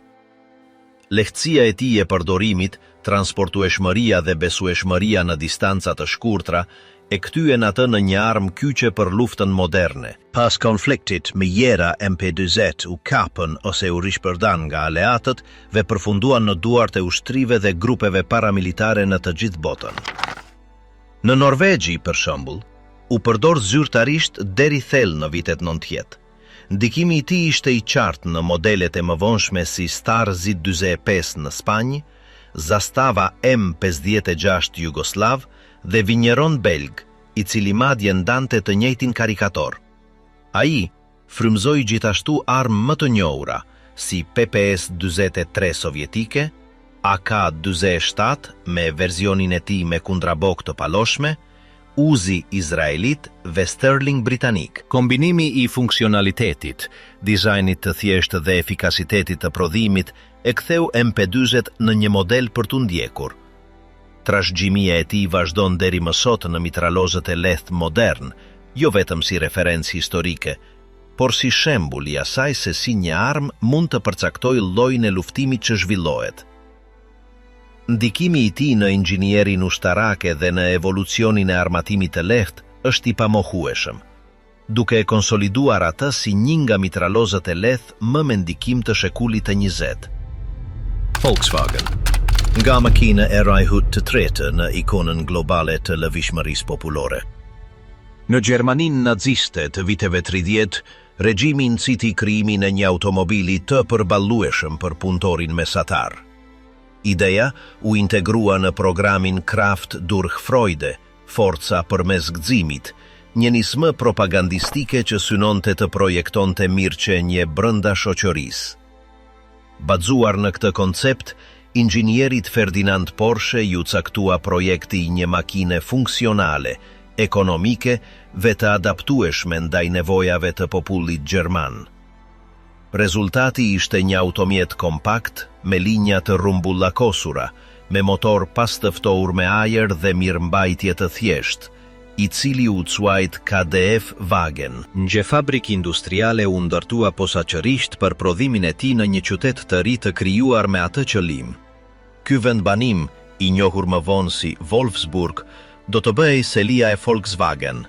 Lehtësia e tij e përdorimit, transportueshmëria dhe besueshmëria në distanca të shkurtra e kthyen atë në një armë kyçe për luftën moderne. Pas konfliktit, mijëra MP-20 u kapën ose u rishpërdan nga aleatët dhe përfunduan në duart e ushtrive dhe grupeve paramilitare në të gjithë botën. Në Norvegji, për shembull, u përdor zyrtarisht deri thellë në vitet 90. Ndikimi i tij ishte i qartë në modelet e mëvonshme si Star Z-45 në Spanjë, Zastava M56 Jugoslav dhe Vigneron belg, i cili madje ndante të njëjtin karikator. Ai frymëzoi gjithashtu armë më të njohura, si PPS-43 sovjetike, AK-47 me verzionin e tij me kundrabok të paloshme, Uzi izraelit dhe Sterling britanik. Kombinimi i funksionalitetit, dizajnit të thjeshtë dhe efikasitetit të prodhimit e ktheu MP-20 në një model për t'u ndjekur. Trashëgjimia e tij vazhdon deri më sot në mitralozët e lehtë modern, jo vetëm si referencë historike, por si shembull i asaj se si një armë mund të përcaktojë llojin e luftimit që zhvillohet. Ndikimi i tij në inxhinierin ushtarake dhe në evolucionin e armatimit të lehtë është i pamohueshëm, duke e konsoliduar atë si një nga mitralozët e lehtë më me ndikim të shekullit të 20. Volkswagen, nga makina e rajhut të tretë në ikonën globale të lëvishmërisë popullore. Në Gjermaninë naziste të viteve 30, regjimi inciti krijimin e një automobili të përballueshëm për punëtorin mesatar. Ideja u integrua në programin Kraft durch Freude, forca përmes gëzimit, një nismë propagandistike që synonte të projektonte mirëqenie brenda shoqërisë. Bazuar në këtë koncept, inxhinierit Ferdinand Porsche ju caktua projekti i një makine funksionale, ekonomike dhe të adaptueshme ndaj nevojave të popullit gjerman. Rezultati ishte një automjet kompakt me linja të rumbullakosura, me motor pas të ftohur me ajër dhe mirëmbajtje të thjeshtë, i cili u quajt KDF Wagen. Një fabrik industriale u ndërtua posaçërisht për prodhimin e tij në një qytet të ri të krijuar me atë qëllim. Ky vendbanim, i njohur më vonë si Wolfsburg, do të bëhej selia e Volkswagen.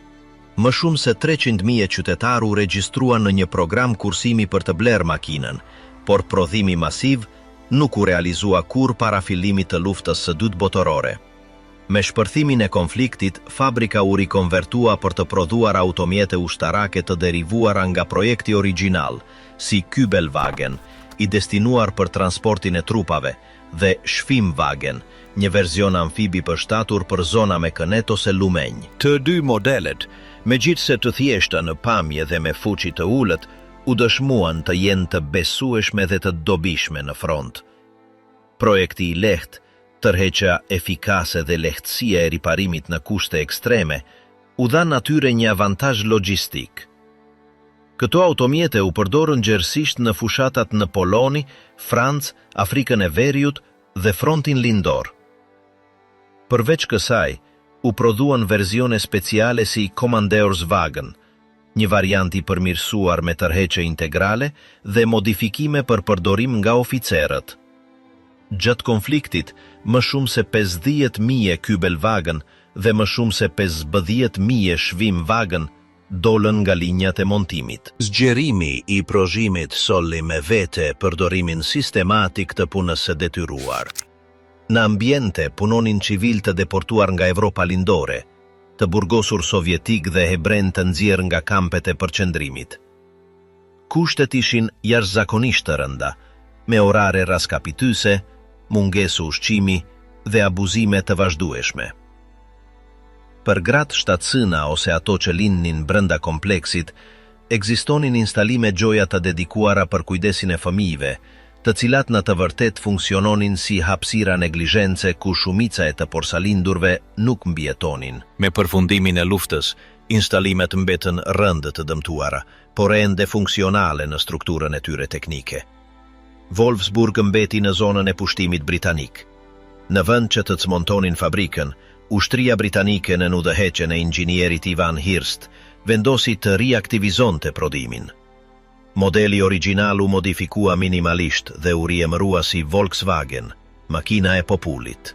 Më shumë se 300.000 qytetarë u regjistruan në një program kursimi për të blerë makinën, por prodhimi masiv nuk u realizua kur para fillimit të luftës së dytë botërore. Me shpërthimin e konfliktit, fabrika u rikonvertua për të prodhuar automjete ushtarake të derivuara nga projekti origjinal, si Kübelwagen, i destinuar për transportin e trupave, dhe Schwimmwagen, një verzion amfibi përshtatur për zona me kënet ose lumenj. Të dy modelet, megjithse të thjeshta në pamje dhe me fuqi të ulët, u dëshmuan të jenë të besueshme dhe të dobishme në front. Projekti i lehtë, tërheqja efikase dhe lehtësia e riparimit në kushte ekstreme, u dha natyre një avantazh logjistik. Këto automjete u përdorën gjerësisht në fushatat në Poloni, Francë, Afrikën e Veriut dhe frontin lindor. Përveç kësaj, u prodhuan verzione speciale si Kommandeurswagen, një variant i përmirësuar me tërheqje integrale dhe modifikime për përdorim nga oficerët. Gjatë konfliktit, më shumë se 50.000 Kübelwagen dhe më shumë se 50.000 Schwimmwagen dolën nga linjat e montimit. Zgjerimi i prodhimit solli me vete përdorimin sistematik të punës së detyruar. Në ambiente punonin civil të deportuar nga Evropa lindore, të burgosur sovjetik dhe hebren të nxjerrë nga kampet e përqendrimit. Kushtet ishin jashtëzakonisht të rënda, me orare raskapitëse, mungesë ushqimi dhe abuzime të vazhdueshme. Për gratë shtatësina ose ato që lindnin brenda kompleksit, ekzistonin instalime gjoja të dedikuara për kujdesin e fëmijëve, të cilat në të vërtet funksiononin si hapësira neglizhence ku shumica e të porsalindurve nuk mbjetonin. Me përfundimin e luftës, instalimet mbetën rëndë të dëmtuara, por ende funksionale në strukturën e tyre teknike. Wolfsburg mbeti në zonën e pushtimit britanik. Në vend që të cmontonin fabrikën, ushtria britanike në udhëheqjen e inxhinierit Ivan Hirst vendosi të riaktivizonte prodhimin. Modeli origjinal u modifikua minimalisht dhe u riemërua si Volkswagen, makina e popullit.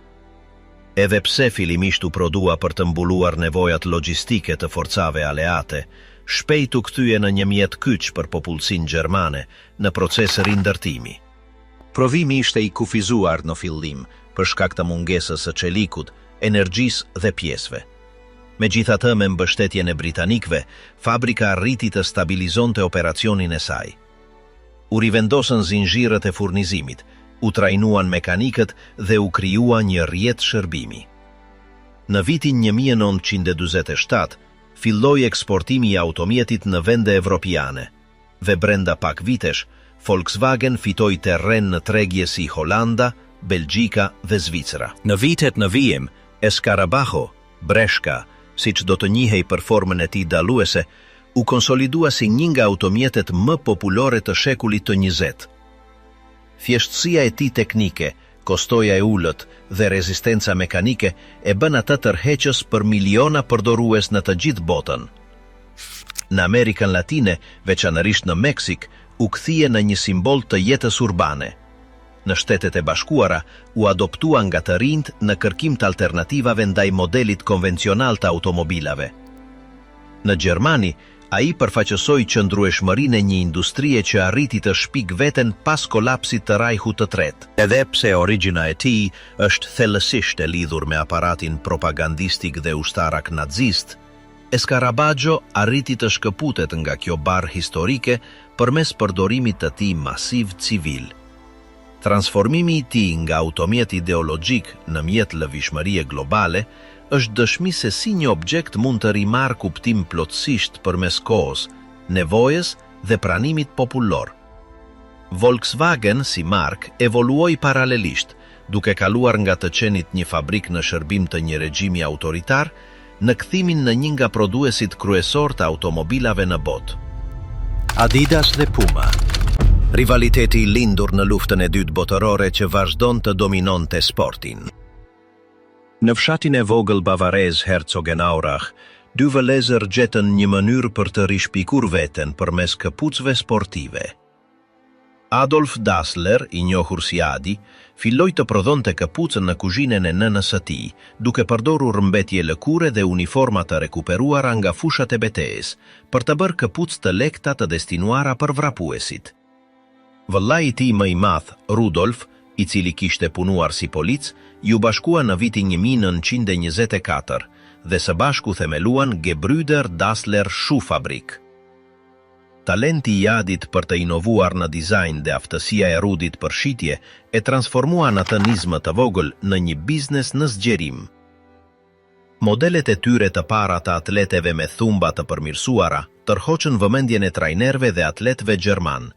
Edhe pse fillimisht u prodhua për të mbuluar nevojat logjistike të forcave aleate, shpejt u kthye në një mjet kyç për popullsinë gjermane në proces rindërtimi. Provimi ishte i kufizuar në fillim për shkak të mungesës së çelikut, energjisë dhe pjesëve. Megjithatë, me mbështetjen e britanikëve, fabrika arriti të stabilizonte operacionin e saj. U rivendosën zinxhirët e furnizimit, u trajnuan mekanikët dhe u krijuar një rrjet shërbimi. Në vitin 1947, filloi eksportimi i automjetit në vende evropiane, dhe brenda pak vitesh, Volkswagen fitoi terren në tregje si Holanda, Belgjika dhe Zvicra. Në vitet në vijim, Escarabajo, Breshka, siç do të njihej për formën e tij dalluese, u konsolidua si një nga automjetet më populore të shekullit të 20. Thjeshtësia e tij teknike, kostoja e ulët dhe rezistenca mekanike e bën atë tërheqës për miliona përdorues në të gjithë botën. Në Amerikën Latine, veçanërisht në Meksik, u kthie në një simbol të jetës urbane. Në Shtetet e Bashkuara u adoptua nga të rinjt në kërkim të alternativave ndaj modelit konvencional të automobilave. Në Gjermani, ai përfaqësoi qëndrueshmërinë e një industrie që arriti të shpik veten pas kolapsit të Rajhut të Tretë. Edhe pse origjina e tij është thellësisht e lidhur me aparatin propagandistik dhe ushtarak nazist, Escarabajo arriti të shkëputet nga kjo barë historike përmes përdorimit të tij masiv civil. Transformimi i tij nga automjet ideologjik në mjet lëvishmërie globale është dëshmi se si një objekt mund të rimarrë kuptim plotësisht përmes kohës, nevojës dhe pranimit popullor. Volkswagen si markë evoluoi paralelisht, duke kaluar nga të qenit një fabrik në shërbim të një regjimi autoritar, në kthimin në një nga prodhuesit kryesor të automobilave në botë. Adidas dhe Puma. Rivaliteti i lindur në luftën e dytë botërore që vazhdon të dominonte sportin. Në fshatin e vogël bavarez Herzogenaurach, dy vëllezër gjetën një mënyrë për të rishpikur veten përmes këpucëve sportive. Adolf Dassler, i njohur si Adi, filloi të prodhonte këpucën në kuzhinën e nënës së tij, duke përdorur mbetje lëkure dhe uniforma të rekuperuara nga fushat e betejës, për të bërë këpucë të lekta të destinuara për vrapuesit. Vëllai i tij më i madh, Rudolf, i cili kishte punuar si polic, ju bashkua në vitin 1924 dhe së bashku themeluan Gebrüder Dassler Schuhfabrik. Talenti i Adit për të inovuar në dizajn dhe aftësia e Rudit për shitje e transformuan atë nizmë të vogël në një biznes në zgjerim. Modelet e tyre të para të atleteve me thumba të përmirësuara tërhoqën vëmendjen e trajnerëve dhe atletëve gjerman,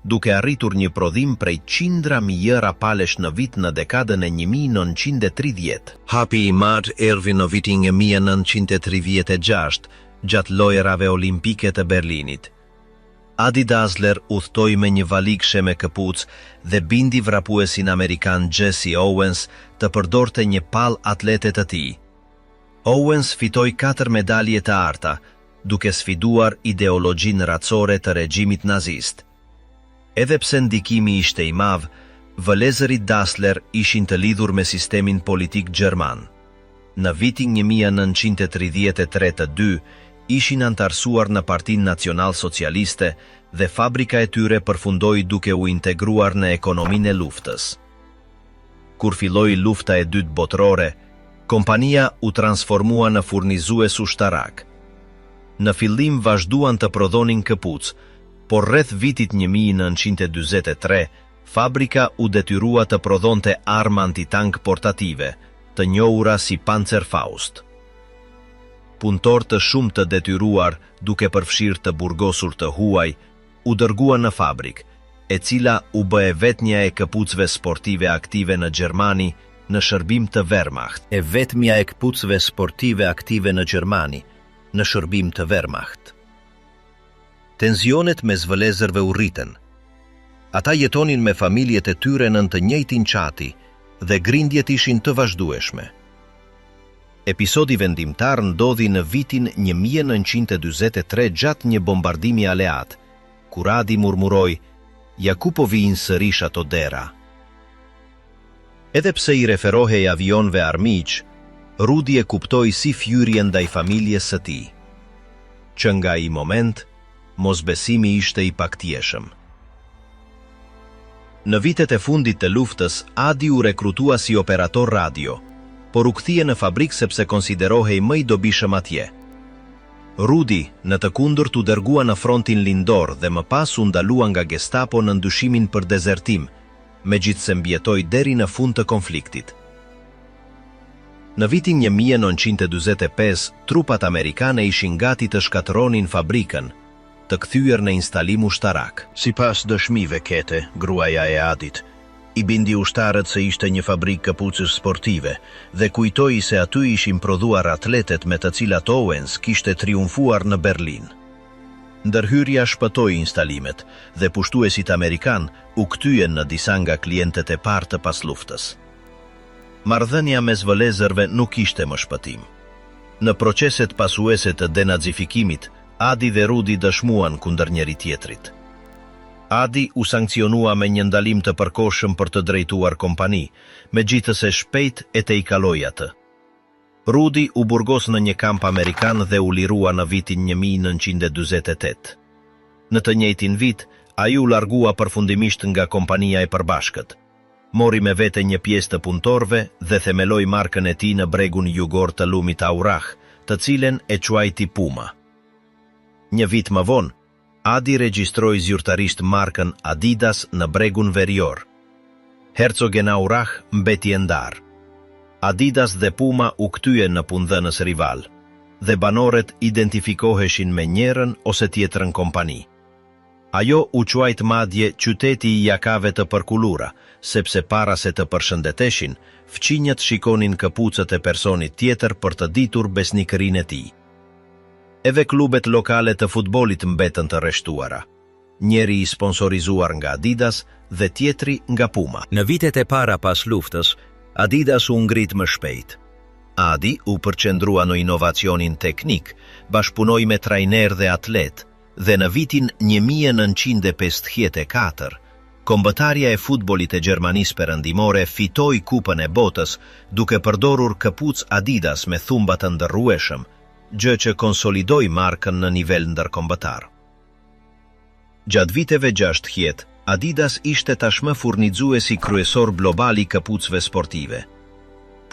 duke arritur një prodhim prej qindra mijëra palesh në vit në dekadën e 1930. Hapi i madh erdhi në vitin 1936, gjatë lojrave olimpike të Berlinit. Adi Dassler udhtoi me një valigshe me këpucë dhe bindi vrapuesin amerikan Jesse Owens të përdorte një pall atlete të tij. Owens fitoi 4 medalje të arta, duke sfiduar ideologjinë racore të regjimit nazist. Edhe pse ndikimi ishte i madh, vëllezërit Dassler ishin të lidhur me sistemin politik gjerman. Në vitin 1932 ishin antarësuar në Partinë Nacional Socialiste dhe fabrika e tyre përfundoi duke u integruar në ekonominë e luftës. Kur filloi lufta e dytë botërore, kompania u transformua në furnizues ushtarak. Në fillim vazhduan të prodhonin këpucë, por rreth vitit 1943, fabrika u detyrua të prodhonte armë antitank portative, të njohura si Panzerfaust. Punëtor të shumë të detyruar, duke përfshirë të burgosur të huaj, u dërguan në fabrik, e cila u bë e vetmja e këpucëve sportive aktive në Gjermani në shërbim të Wehrmacht. E vetmja e këpucëve sportive aktive në Gjermani në shërbim të Wehrmacht. Tensionet mes vëllezërve u rritën. Ata jetonin me familjet e tyre në të njëjtin qati dhe grindjet ishin të vazhdueshme. Episodi vendimtar ndodhi në vitin 1943 gjatë një bombardimi aleat, kur Adi murmuroi, "Ja ku po vijnë sërish ato dera?" Edhe pse i referohej avionëve armiq, Rudi e kuptoi si fyrje ndaj familjes së tij. Që nga ai moment, mosbesimi ishte i paktjeshëm. Në vitet e fundit të luftës, Adi u rekrutua si operator radio, por u kthie në fabrik sepse konsiderohej më i dobishëm atje. Rudi, në të kundërt, u dërgua në frontin lindor dhe më pas u ndalua nga Gestapo në ndyshimin për dezertim, megjithse mbjetoi deri në fund të konfliktit. Në vitin 1945, trupat amerikane ishin gati të shkatëronin fabrikën, të kthyer në instalim ushtarak. Sipas dëshmive kete, gruaja e Adit, i bindi ushtarët se ishte një fabrik këpucësh sportive dhe kujtoi se aty ishin prodhuar atletet me të cilat Owens kishte triumfuar në Berlin. Ndërhyrja shpëtoi instalimet dhe pushtuesit amerikan u kthyen në disa nga klientët e parë të pasluftës. Marrëdhënia mes vëllezërve nuk ishte më shpëtim. Në proceset pasuese të denazifikimit, Adi dhe Rudi dëshmuan kundër njëri tjetrit. Adi u sankcionua me një ndalim të përkohshëm për të drejtuar kompani, megjithëse shpejt e te i kaloi atë. Rudi u burgos në një kamp amerikan dhe u lirua në vitin 1948. Në të njëjtin vit, ai u largua përfundimisht nga kompania e përbashkët. Mori me vete një pjesë të punëtorëve dhe themeloi markën e tij në bregun jugor të lumit Aurach, të cilën e quajti Puma. Një vit më vonë, Adi regjistroi zyrtarisht markën Adidas në bregun verior. Herzogenaurach mbeti e ndar. Adidas dhe Puma u kthyen në punëdhënës rival, dhe banorët identifikoheshin me njërin ose tjetrën kompani. Ajo u quajt madje qyteti i jakave të përkulura, sepse para se të përshëndeteshin, fqinjët shikonin këpucët e personit tjetër për të ditur besnikërinë e tij. Edhe klubet lokale të futbolit mbetën të rreshtuara. Njëri i sponsorizuar nga Adidas dhe tjetri nga Puma. Në vitet e para pas luftës, Adidas u ngrit më shpejt. Adi u përqendrua në inovacionin teknik, bashkëpunoi me trajner dhe atlet, dhe në vitin 1954, kombëtarja e futbolit e Gjermanisë Perëndimore fitoi Kupën e Botës duke përdorur këpucë Adidas me thumba të ndërrueshëm, gjë që konsolidoi markën në nivel ndërkombëtar. Gjatë viteve 60, Adidas ishte tashmë furnizuesi kryesor global i këpucëve sportive.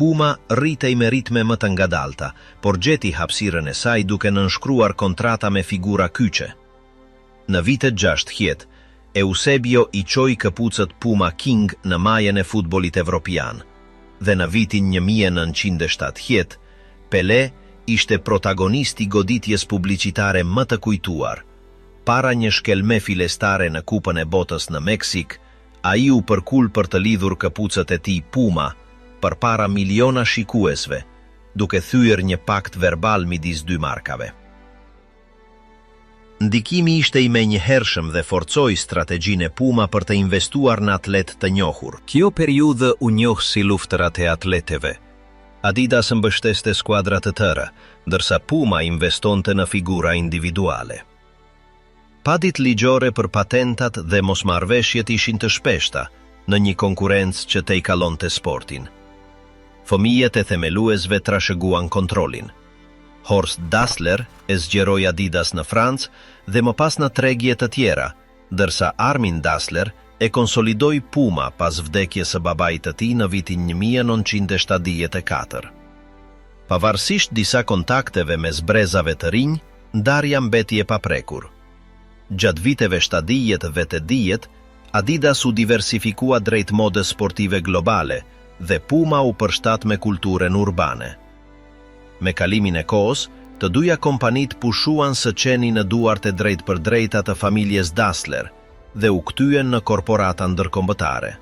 Puma rritej me ritme më të ngadalta, por gjeti hapësirën e saj duke nënshkruar kontrata me figura kyçe. Në vitet 60, Eusebio i çoi këpucët Puma King në majën e futbollit evropian, dhe në vitin 1970, Pelé ishte protagonisti goditjes publicitare më të kujtuar. Para një shkelme filestare në Kupën e Botës në Meksik, ai u përkul për të lidhur këpucët e tij Puma përpara miliona shikuesve, duke thyer një pakt verbal midis dy markave. Ndikimi ishte i menjëhershëm dhe forcoi strategjinë e Puma për të investuar në atlet të njohur. Kjo periudhë u njoh si luftërat e atleteve. Adidas mbështeste skuadra të tëra, ndërsa Puma investonte në figura individuale. Padit ligjore për patentat dhe mosmarrveshjet ishin të shpeshta, në një konkurencë që te i kalonte sportin. Fëmijët e themeluesve trashëguan kontrolin. Horst Dassler e zgjeroi Adidas në Francë dhe më pas në tregje të tjera, dërsa Armin Dassler e konsolidoi Puma pas vdekjes së babait të tij në vitin 1974. Pavarësisht disa kontakteve mes brezave të rinj, ndarja mbeti e paprekur. Gjatë viteve 70 dhe 80, Adidas u diversifikua drejt modës sportive globale dhe Puma u përshtat me kulturën urbane. Me kalimin e kohës, të dyja kompanit pushuan së qeni në duart e drejt për drejta të familjes Dassler dhe u kthyen në korporata ndërkombëtare.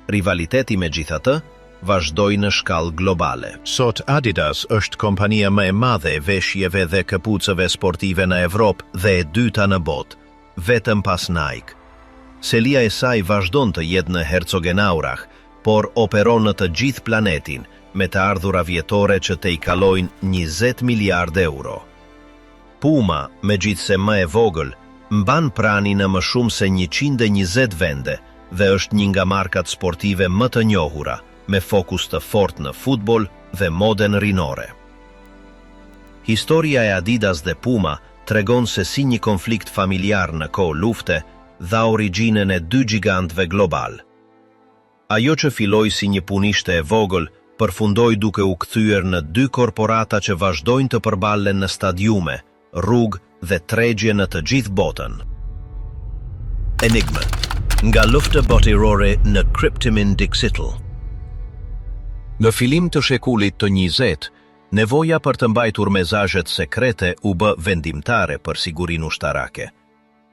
Rivaliteti megjithatë vazhdoi në shkallë globale. Sot Adidas është kompania më e madhe e veshjeve dhe këpucëve sportive në Evropë dhe e dyta në botë, vetëm pas Nike. Selia e saj vazhdon të jetë në Herzogenaurach, por operon në të gjithë planetin, me të ardhura vjetore që te i kalojnë 20 miliard euro. Puma, megjithse më e vogël, mban prani në më shumë se 120 vende dhe është një nga markat sportive më të njohura, me fokus të fortë në futboll dhe modën rinore. Historia e Adidas dhe Puma tregon se si një konflikt familjar në kohë lufte dha origjinën e dy gjigantëve global. Ajo që filloi si një punishte e vogël, përfundoi duke u kthyer në dy korporata që vazhdojnë të përballen në stadiume, rrugë dhe tregje në të gjithë botën. Enigma, nga lufta botërore në Kryptonin Digital. Në fillim të shekullit të 20, nevoja për të mbajtur mesazhet sekrete u bë vendimtare për sigurinë ushtarake.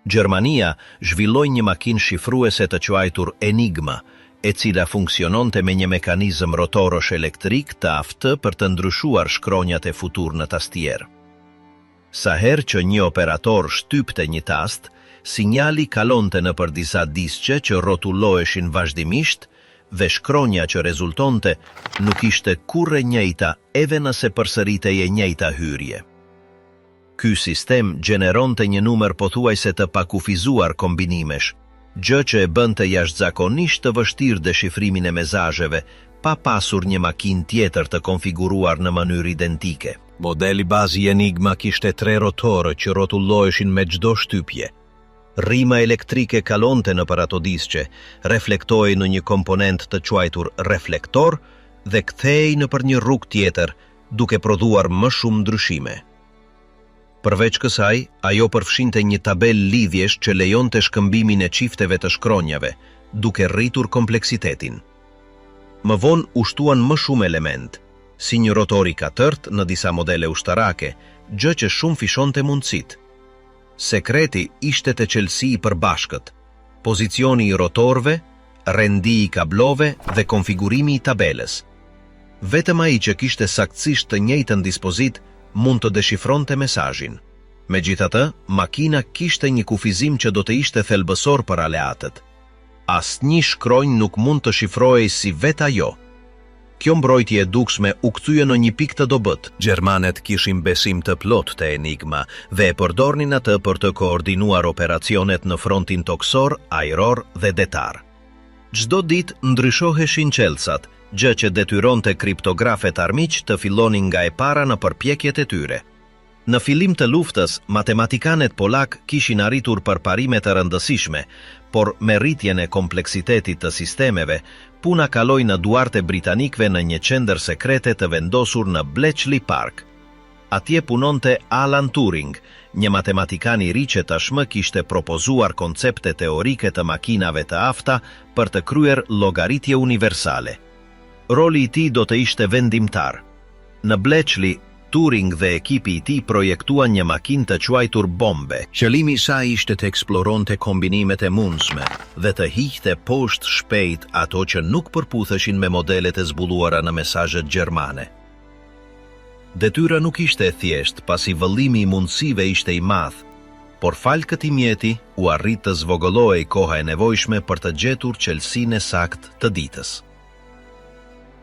Gjermania zhvilloi një makinë shifruese të quajtur Enigma, e cila funksiononte me një mekanizëm rotorosh elektrik të aftë për të ndryshuar shkronjat e futur në tastier. Sa herë që një operator shtypte një tast, sinjali kalonte nëpër disa disqe që rrotulloheshin vazhdimisht dhe shkronja që rezultonte nuk ishte kurrë e njëjta edhe nëse përsëritej e njëjta hyrje. Ky sistem gjeneronte një numër pothuajse të pakufizuar kombinimesh, gjë që e bënte jashtëzakonisht të vështirë deshifrimin e mesazheve, pa pasur një makinë tjetër të konfiguruar në mënyrë identike. Modeli bazi Enigma kishte 3 rotore që rrotulloheshin me çdo shtypje. Rrima elektrike kalonte nëpër ato disqe, reflektohej në një komponent të quajtur reflektor dhe kthehej nëpër një rrugë tjetër, duke prodhuar më shumë ndryshime. Përveç kësaj, ajo përfshinte një tabel lidhjesh që lejonte shkëmbimin e çifteve të shkronjave, duke rritur kompleksitetin. Më vonë u shtuan më shumë element, si një rotor i katërt në disa modele ushtarake, gjë që shumë fishonte mundësitë. Sekreti ishte te çelësi i përbashkët, pozicioni i rotorëve, rendi i kablove dhe konfigurimi i tabelës. Vetëm ai që kishte saktësisht të njëjtën dispozit mund të deshifronte mesazhin. Megjithatë, makina kishte një kufizim që do të ishte thelbësor për aleatët. Asnjë shkronjë nuk mund të shifrohej si vetë ajo. Kjo mbrojtje e dukshme u kthye në një pikë të dobët. Gjermanet kishin besim të plot te Enigma dhe e përdornin atë për të koordinuar operacionet në frontin toksor, ajror dhe detar. Çdo ditë ndryshoheshin çelësat, gjë që detyronte kriptografët armiq të fillonin nga e para në përpjekjet e tyre. Në fillim të luftës, matematikanet polak kishin arritur përparime të rëndësishme, por me rritjen e kompleksitetit të sistemeve, puna kaloi në duart e britanikëve në një qendër sekrete të vendosur në Bletchley Park. Atje punonte Alan Turing, një matematikan i ri që tashmë kishte propozuar koncepte teorike të makinave të afta për të kryer llogaritje universale. Roli i tij do të ishte vendimtar. Në Bletchley, Turing dhe ekipi i tij projektuan një makinë të quajtur bombe. Qëllimi i saj ishte të eksploronte kombinimet e mundshme dhe të hiqte poshtë shpejt ato që nuk përputheshin me modelet e zbuluara në mesazhet gjermane. Detyra nuk ishte e thjeshtë, pasi vëllimi i mundësive ishte i madh, por fal këtij mjeti u arrit të zvogëllohej koha e nevojshme për të gjetur çelësinë e saktë të ditës.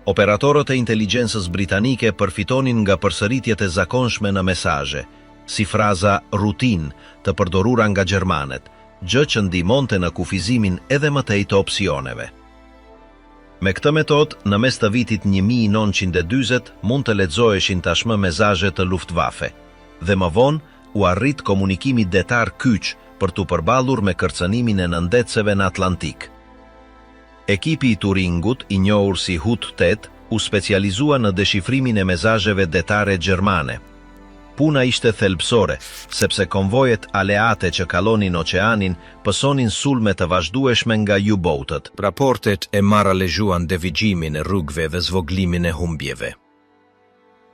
Operatorët e inteligjencës britanike përfitonin nga përsëritjet e zakonshme në mesazhe, si fraza rutin të përdorura nga gjermanet, gjë që ndihmonte në kufizimin edhe më tej të opsioneve. Me këtë metodë, në mes të vitit 1940 mund të lexoheshin tashmë mesazhe të Luftwaffe, dhe më vonë u arrit komunikimi detar kyç për t'u përballur me kërcënimin e nëndeceve në Atlantik. Ekipi i Turingut, i njohur si HUT-8, u specializua në deshifrimin e mesazheve detare gjermane. Puna ishte thelbësore, sepse konvojet aleate që kalonin oqeanin pësonin sulme të vazhdueshme nga U-boatët. Raportet e marrëlejuan devigjimin e rrugëve dhe zvoglimin e humbjeve.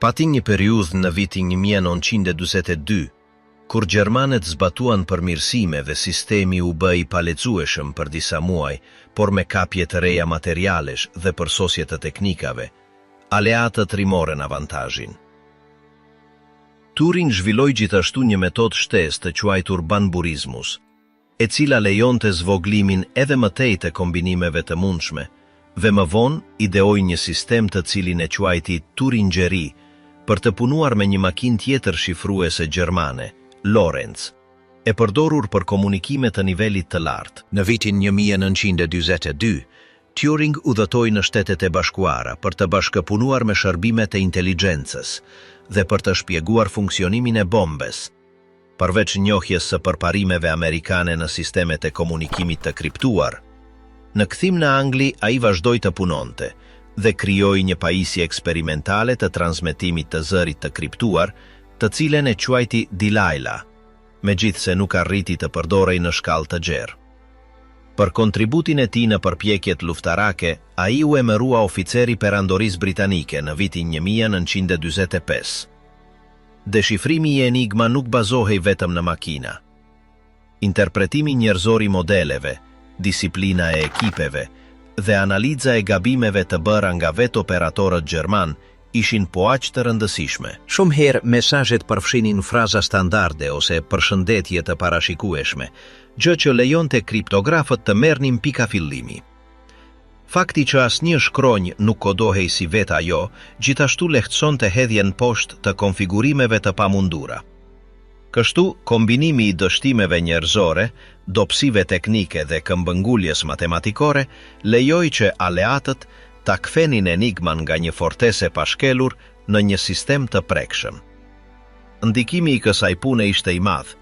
Pati një periudhë në vitin 1942, kur gjermanet zbatuan përmirësime dhe sistemi u bë i palecueshëm për disa muaj, por me kapje të reja materialesh dhe përsosje të teknikave, aleatët rimoren avantazhin. Turing zhvilloi gjithashtu një metodë shtesë të quajtur banburismus, e cila lejonte zvoglimin edhe më tej të kombinimeve të mundshme, dhe më vonë ideoi një sistem të cilin e quajti Turingjeri për të punuar me një makinë tjetër shifruese gjermane, Lorenz, e përdorur për komunikime të nivelit të lartë. Në vitin 1942, Turing udhëtoi në Shtetet e Bashkuara për të bashkëpunuar me shërbimet e inteligjencës dhe për të shpjeguar funksionimin e bombes. Përveç njohjes së përparimeve amerikane në sistemet e komunikimit të kriptuar, në kthim në Angli ai vazhdoi të punonte dhe krijoi një pajisje eksperimentale të transmetimit të zërit të kriptuar, të cilën e quajti Delilah, megjithse nuk arriti të përdorej në shkallë të gjerë. Për kontributin e tij në përpjekjet luftarake, ai u emërua oficeri perandorisë britanike në vitin 1945. Deshifrimi i Enigma nuk bazohej vetëm në makina. Interpretimi njerëzor i modeleve, disiplina e ekipeve dhe analiza e gabimeve të bëra nga vetë operatorët gjerman ishin po aq të rëndësishme. Shumë herë mesazhet përfshinin fraza standarde ose përshëndetje të parashikueshme, gjë që lejonte kriptografët të merrnin pika fillimi. Fakti që asnjë shkronjë nuk kodohej si vetë ajo, gjithashtu lehtësonte hedhjen poshtë të konfigurimeve të pamundura. Kështu, kombinimi i dështimeve njerëzore, dobësive teknike dhe këmbënguljes matematikore lejoi që aleatët ta kthenin Enigman nga një fortese pa shkelur në një sistem të prekshëm. Ndikimi i kësaj pune ishte i madh.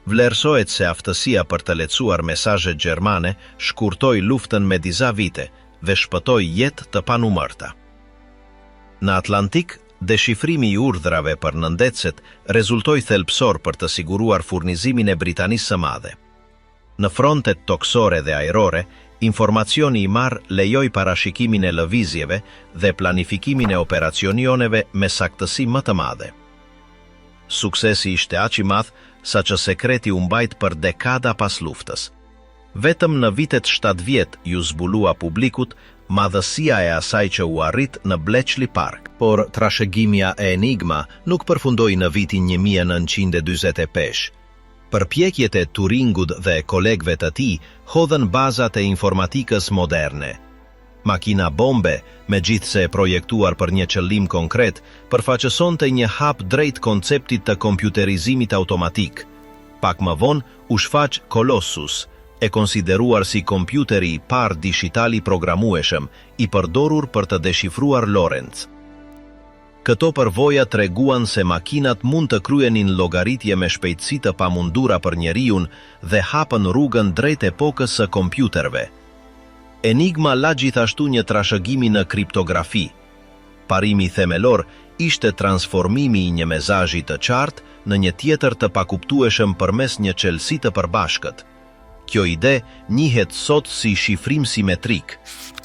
Vlerësohet se aftësia për të lecuar mesazhet gjermane shkurtoi luftën me disa vite dhe shpëtoi jetë të panumërta. Në Atlantik, deshifrimi i urdhrave për nëndecet rezultoi thelbësor për të siguruar furnizimin e Britanisë së Madhe. Në frontet toksore dhe ajrore, informacioni i marrë lejoi parashikimin e lëvizjeve dhe planifikimin e operacioneve me saktësi më të madhe. Suksesi ishte aq i madh sa që sekreti u mbajt për dekada pas luftës. Vetëm në vitet 70 ju zbulua publikut madhësia e asaj që u arrit në Bletchley Park. Por trashëgimja e Enigma nuk përfundoi në vitin 1945. Përpjekjet e Turingut dhe kolegëve të tij hodhën bazat e informatikës moderne. Makina bombe, megjithse e projektuar për një qëllim konkret, përfaqësonte një hap drejt konceptit të kompjuterizimit automatik. Pak më vonë u shfaq Colossus, e konsideruar si kompjuteri i parë digital i programueshëm, i përdorur për të deshifruar Lorenz. Këto përvoja treguan se makinat mund të kryenin llogaritje me shpejtësi të pamundura për njeriu dhe hapën rrugën drejt epokës së kompjuterëve. Enigma la gjithashtu një trashëgimi në kriptografi. Parimi themelor ishte transformimi i një mesazhi të qartë në një tjetër të pakuptueshëm përmes një çelësi të përbashkët. Kjo ide njihet sot si shifrim simetrik.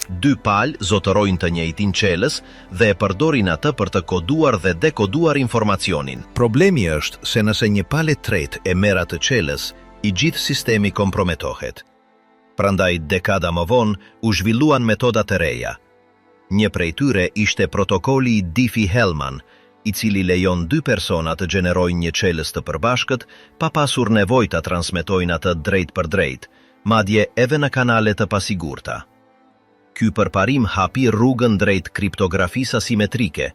Dy palë zotërojnë të njëjtin çelës dhe e përdorin atë për të koduar dhe dekoduar informacionin. Problemi është se nëse një palë tretë e merr atë çelës, i gjithë sistemi komprometohet. Prandaj dekada më vonë u zhvilluan metoda të reja. Një prej tyre ishte protokolli i Diffie-Hellman, i cili lejon dy persona të gjenerojnë një çelës të përbashkët pa pasur nevojë ta transmetojnë atë drejt për drejt, madje edhe në kanale të pasigurta. Ky përparim hapi rrugën drejt kriptografisë asimetrike,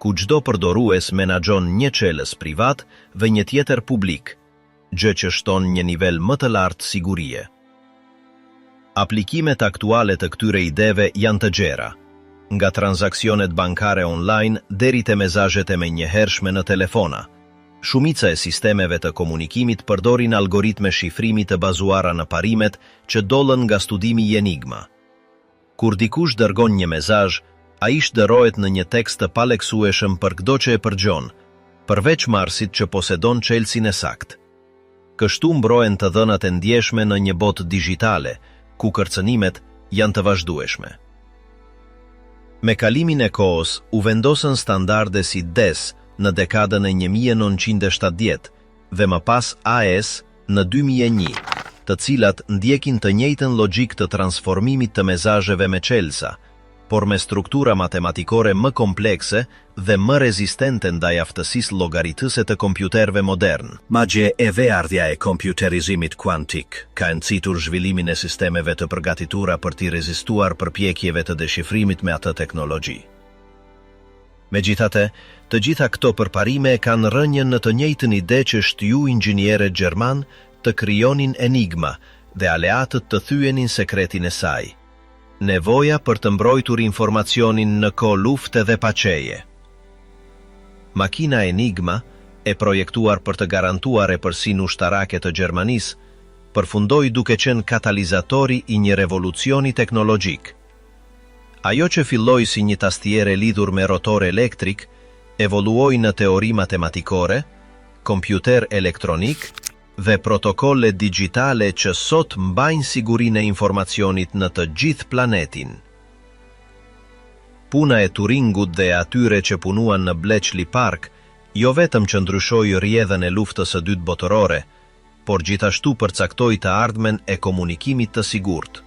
ku çdo përdorues menaxhon një çelës privat dhe një tjetër publik. gjë që shton një nivel më të lartë sigurie. Aplikimet aktuale të këtyre ideve janë të gjera, nga transaksionet bankare online deri te mezazhet e menjëhershme në telefona. Shumica e sistemeve të komunikimit përdorin algoritme shifrimi të bazuara në parimet që dollën nga studimi i Enigma. Kur dikush dërgon një mezazh, ai shndërrohet në një tekst të paleksueshëm për çdo që e përgjon, përveç marrësit që posedon çelësin e saktë. Kështu mbrohen të dhënat e ndjeshme në një botë digjitale, ku kërcënimet janë të vazhdueshme. Me kalimin e kohës, u vendosën standarde si DES në dekadën e 1970 dhe më pas AES në 2001, të cilat ndjekin të njëjtën logjik të transformimit të mezazheve me çelësa, por me struktura matematikore më komplekse dhe më rezistente ndaj aftësisë llogaritëse të kompjuterëve modern. Madje edhe ardhja e kompjuterizimit kuantik ka nxitur zhvillimin e sistemeve të përgatitura për t'i rezistuar përpjekjeve të deshifrimit me atë teknologji. Megjithatë, të gjitha këto përparime kanë rënjen në të njëjtën ide që shtyu inxhinierët gjerman të krijonin Enigma dhe aleatët të thyenin sekretin e saj. Nevoja për të mbrojtur informacionin në kohë lufte dhe paqeje. Makina Enigma, e projektuar për të garantuar epërsinë ushtarake të Gjermanisë, përfundoi duke qenë katalizatori i një revolucioni teknologjik. Ajo që filloi si një tastiere lidhur me rotor elektrik, evoluoi në teori matematikore, kompjuter elektronik dhe protokolle digjitale që sot mbajnë sigurinë e informacionit në të gjithë planetin. Puna e Turingut dhe atyre që punuan në Bletchley Park jo vetëm që ndryshoi rrjedhën e luftës së dytë botërore, por gjithashtu përcaktoi të ardhmen e komunikimit të sigurt.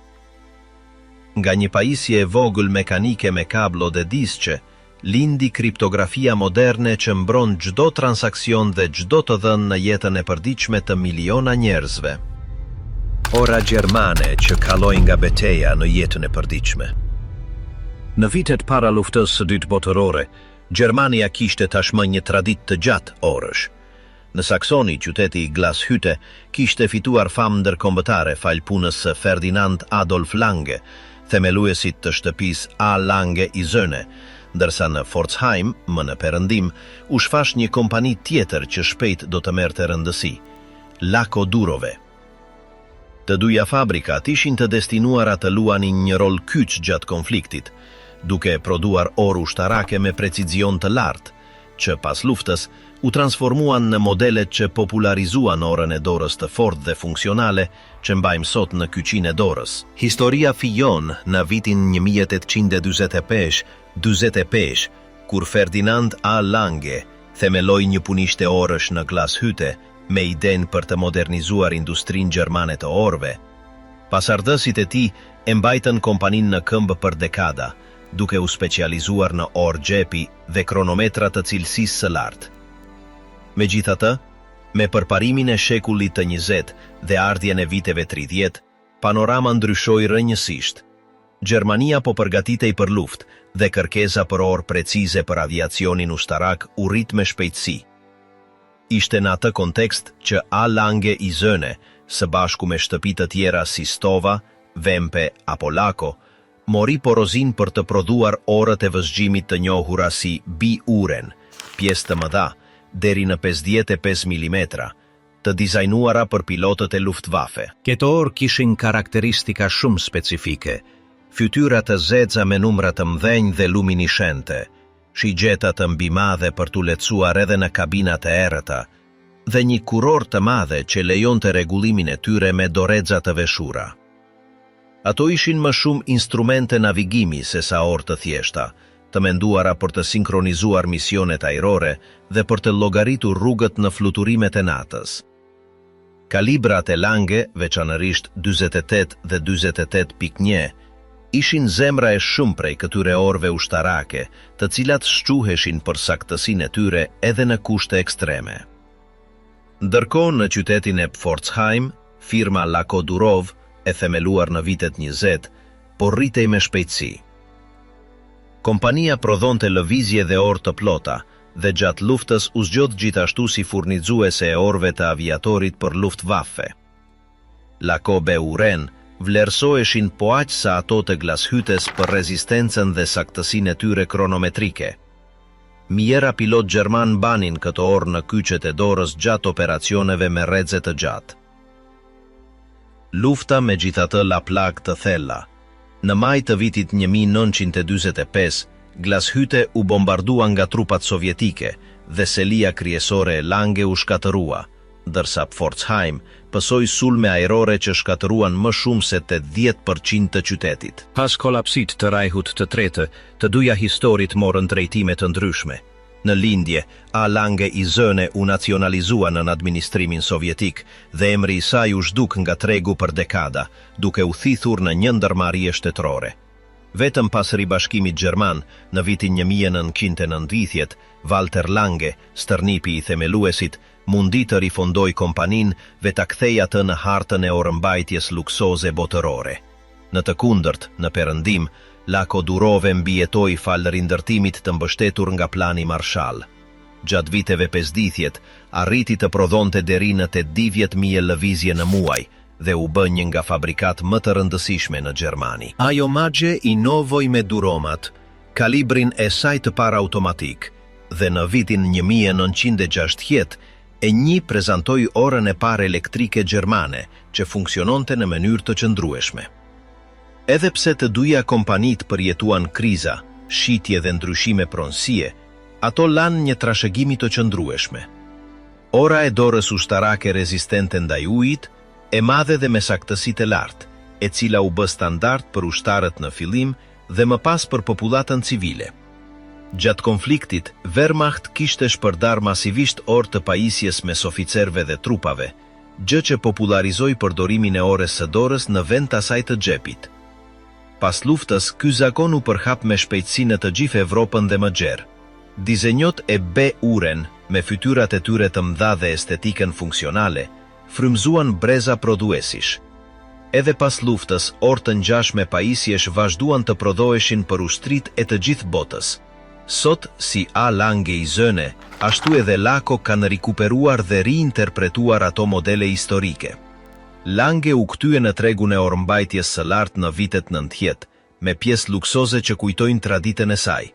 Nga një pajisje e vogël mekanike me kablo dhe disqe, lindi kriptografia moderne që mbron çdo transakcion dhe çdo të dhënë në jetën e përditshme të miliona njerëzve. Ora gjermane që kalojnë nga betejë në jetën e përditshme. Në vitet para luftës së dytë botërore, Gjermania kishte tashmë një traditë të gjatë orësh. Në Saksoni, qyteti i Glashütte kishte fituar famë ndërkombëtare fal punës së Ferdinand Adolf Lange, themeluesit të shtëpisë A. Lange i Zöne, ndërsa në Pforzheim, më në perëndim, u shfash një kompani tjetër që shpejt do të merrte rëndësi, Lako Durove. Të dyja fabrikat ishin të destinuara të luanin një rol kyç gjatë konfliktit, duke prodhuar orë ushtarake me precizion të lartë, që pas luftës u transformuan në modelet që popularizuan orën e dorës të fortë dhe funksionale që mbajmë sot në kyçinë e dorës. Historia fijon në vitin 1845, kur Ferdinand A. Lange themeloi një punishte orësh në Glashütte me idenë për të modernizuar industrinë gjermane të orëve. Pasardhësit e tij e mbajtën kompaninë në këmbë për dekada, duke u specializuar në orë xhepi dhe kronometra të cilësisë së lartë. Megjithatë, me përparimin e shekullit të 20 dhe ardhjen e viteve 30, panorama ndryshoi rrënjësisht. Gjermania po përgatitej për luftë dhe kërkesa për orë precize për aviacionin ushtarak u rrit me shpejtësi. Ishte në atë kontekst që A. Lange i Zöne, së bashku me shtëpi të tjera si Stova, Vempe apo Lako, mori porozin për të prodhuar orët e vëzhgjimit të njohura si bi-uren, pjesë të mëdha, deri në 55 mm, të dizajnuara për pilotët e Luftwaffe. Këto orë kishin karakteristika shumë specifike, fytyra të zeza me numra të mdhenj dhe luminishente, shigjeta të mbimadhe për t'u lehtësuar edhe në kabinat e errëta, dhe një kuror të madhe që lejonte rregullimin e tyre me doreza të veshura. Ato ishin më shumë instrumente navigimi se sa orë të thjeshta, të menduara për të sinkronizuar misionet ajrore dhe për të llogaritur rrugët në fluturimet e natës. Kalibrat e Lange, veçanërisht 48 dhe 48.1, ishin zemra e shumë prej këtyre orëve ushtarake, të cilat shquheshin për saktësinë e tyre edhe në kushte ekstreme. Ndërkohë në qytetin e Pforzheim, firma Lako Durov, e themeluar në vitet 20, por rritej me shpejtësi. Kompania prodhonte lëvizje dhe orë të plota, dhe gjatë luftës u zgjodh gjithashtu si furnizuese e orëve të aviatorit për Luftwaffe. Lako Beuren vlerësoheshin po aq sa ato të glashytes për rezistencën dhe saktësinë e tyre kronometrike. Mijëra pilot gjerman banin këto orë në kyçet e dorës gjatë operacioneve me rreze të gjatë. Lufta megjithatë la plagë të thella. Në maj të vitit 1945, glashyte u bombardua nga trupat sovjetike dhe selia kryesore e Lange u shkatërua, ndërsa Pforzheim pësoi sulme ajrore që shkatëruan më shumë se 80% të qytetit. Pas kolapsit të Rajhut të tretë, të dyja historit morën drejtime të ndryshme. Në lindje, A Lange i Zëne u nacionalizua në administrimin sovjetik dhe emri i saj u zhduk nga tregu për dekada, duke u thithur në një ndërmarrje shtetërore. Vetëm pas ribashkimit gjerman, në vitin 1990, Walter Lange, stërnipi i themeluesit, mundi të rifondoj kompanin dhe ta kthej atë në hartën e orëmbajtjes luksoze botërore. Në të kundërt, në perëndim, Lako durove mbijetoi falë rindërtimit të mbështetur nga plani Marshall. Gjatë viteve pesditjet, arriti të prodhonte deri në 80.000 lëvizje në muaj dhe u bë një nga fabrikat më të rëndësishme në Gjermani. Ajo magje i novoj me duromat, kalibrin e saj të para automatik, dhe në vitin 1960 e një prezantoi orën e parë elektrike gjermane që funksiononte në mënyrë të qëndrueshme. Edhe pse të dyja kompanit përjetuan kriza, shitje dhe ndryshime pronësie, ato lanë një trashëgimi të qëndrueshme. Ora e dorës ushtarake rezistente ndaj ujit, e madhe dhe me saktësi të lartë, e cila u bë standard për ushtarët në fillim dhe më pas për popullatën civile. Gjatë konfliktit, Wehrmacht kishte shpërdar masivisht orë të pajisjes mes oficerëve dhe trupave, gjë që popularizoi përdorimin e orës së dorës në vend të asaj të xhepit. Pas luftës, ky zakon u përhap me shpejtësi në të gjithë Evropën dhe më gjerë. Dizenjot e Beuren, me fytyrat e tyre të mëdha dhe estetikën funksionale, frymzuan breza prodhuesish. Edhe pas luftës, orë të ngjashme pajisjesh vazhduan të prodhoheshin për ushtrit e të gjithë botës. Sot, si A Lange i Zëne, ashtu edhe Lako kanë rikuperuar dhe riinterpretuar ato modele historike. Lange u kthye në tregun e orëmbajtjes së lartë në vitet 90, me pjesë luksoze që kujtojnë traditën e saj,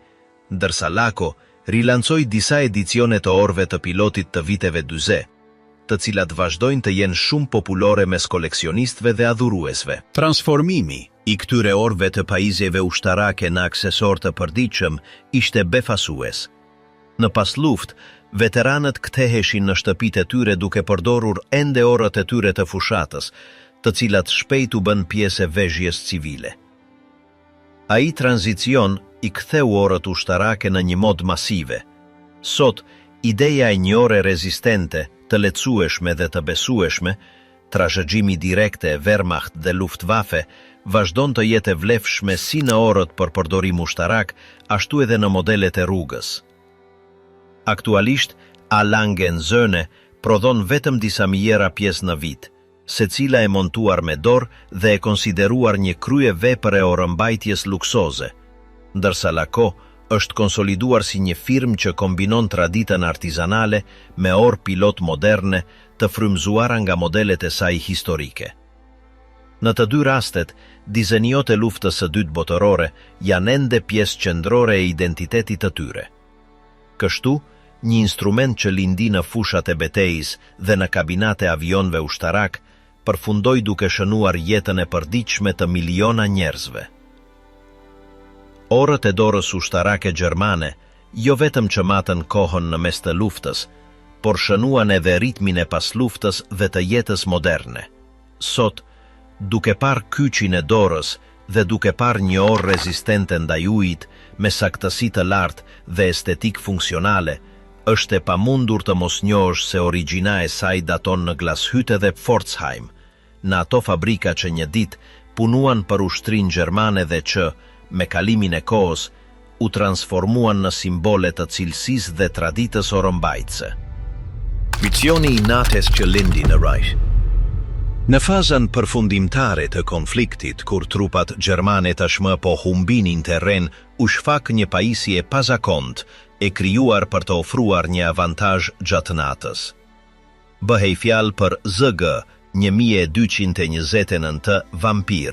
ndërsa Lako rilancoi disa edicione të orëve të pilotit të viteve 40, të cilat vazhdojnë të jenë shumë populore mes koleksionistëve dhe adhuruesve. Transformimi i këtyre orëve të pajisjeve ushtarake në aksesor të përditshëm ishte befasues. Në pas luftë, veteranët ktheheshin në shtëpitë e tyre duke përdorur ende orët e tyre të fushatës, të cilat shpejt u bën pjesë e vezhjes civile. Ai tranzicion i ktheu orët ushtarake në një mod masive. Sot, ideja e një ore rezistente, të lehtësueshme dhe të besueshme, trashëgimi direkte e Wehrmacht dhe Luftwaffe, vazhdon të jetë e vlefshme si në orët për përdorim ushtarak, ashtu edhe në modelet e rrugës. Aktualisht, A Lange në Zëne prodhon vetëm disa mijëra pjesë në vit, secila e montuar me dorë dhe e konsideruar një krye vepër e orëmbajtjes luksoze, ndërsa Lako është konsoliduar si një firmë që kombinon traditën artizanale me orë pilot moderne të frymzuara nga modelet e saj historike. Në të dy rastet, dizenjot e luftës së dytë botërore janë ende pjesë qendrore e identitetit të tyre. Kështu, një instrument që lindi në fushat e betejës dhe në kabinate avionëve ushtarak, përfundoi duke shënuar jetën e përditshme të miliona njerëzve. Orët e dorës ushtarake gjermane, jo vetëm që matën kohën në mes të luftës, por shënuan edhe ritmin e pas luftës dhe të jetës moderne. Sot, duke parë kyçin e dorës dhe duke parë një orë rezistente ndaj ujit, me saktësi të lartë dhe estetik funksionale, është e pamundur të mos njohësh se origjina e saj daton në Glashytte dhe Pforzheim, në ato fabrika që një ditë punuan për ushtrinë gjermane dhe që, me kalimin e kohës, u transformuan në simbole të cilësisë dhe traditës orëmbajtëse. Misioni i nates që lindi në Reich. Në fazën përfundimtare të konfliktit, kur trupat gjermane tashmë po humbinin terren, u shfaq një pajisje pazakont e krijuar për të ofruar një avantazh gjatë natës. Bëhej fjalë për ZG-1229 Vampir,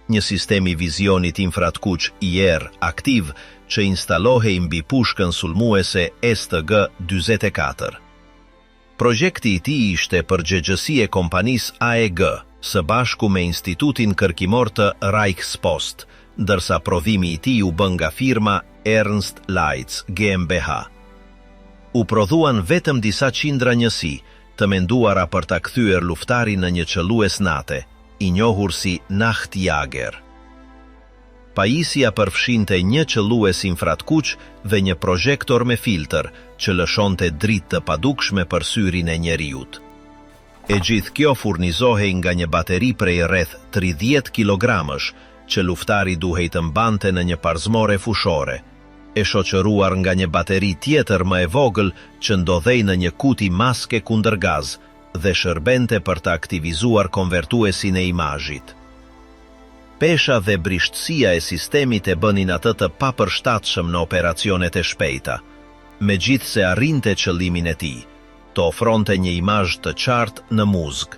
një sistemi vizionit infratkuq IR aktiv që instalohej mbi pushkën sulmuese STG-24. Projekti I tij ishte përgjegjësi e kompanisë AEG, së bashku me Institutin Kërkimor të Reichspost, ndërsa prodhimi I tij u bën nga firma Ernst Leitz GmbH. U prodhuan vetëm disa qindra njësi, të menduara për ta kthyer luftarin në një qellues nate, I njohur si Nachtjager. Pajisja përfshinte një qellues infratkuq dhe një projektor me filtr që lëshonte dritë të padukshme për syrin e njeriut. E gjithë kjo furnizohej nga një bateri prej rreth 30 kilogramësh që luftari duhej të mbante në një parzmore fushore, e shoqëruar nga një bateri tjetër më e vogël që ndodhej në një kuti maske kundër gaz dhe shërbente për të aktivizuar konvertuesin e imazhit. Pesha dhe brishtësia e sistemit e bënin atë të papërshtatshëm në operacionet e shpejta, megjithse arrinte qëllimin e tij, të ofronte një imazh të qartë në muzg.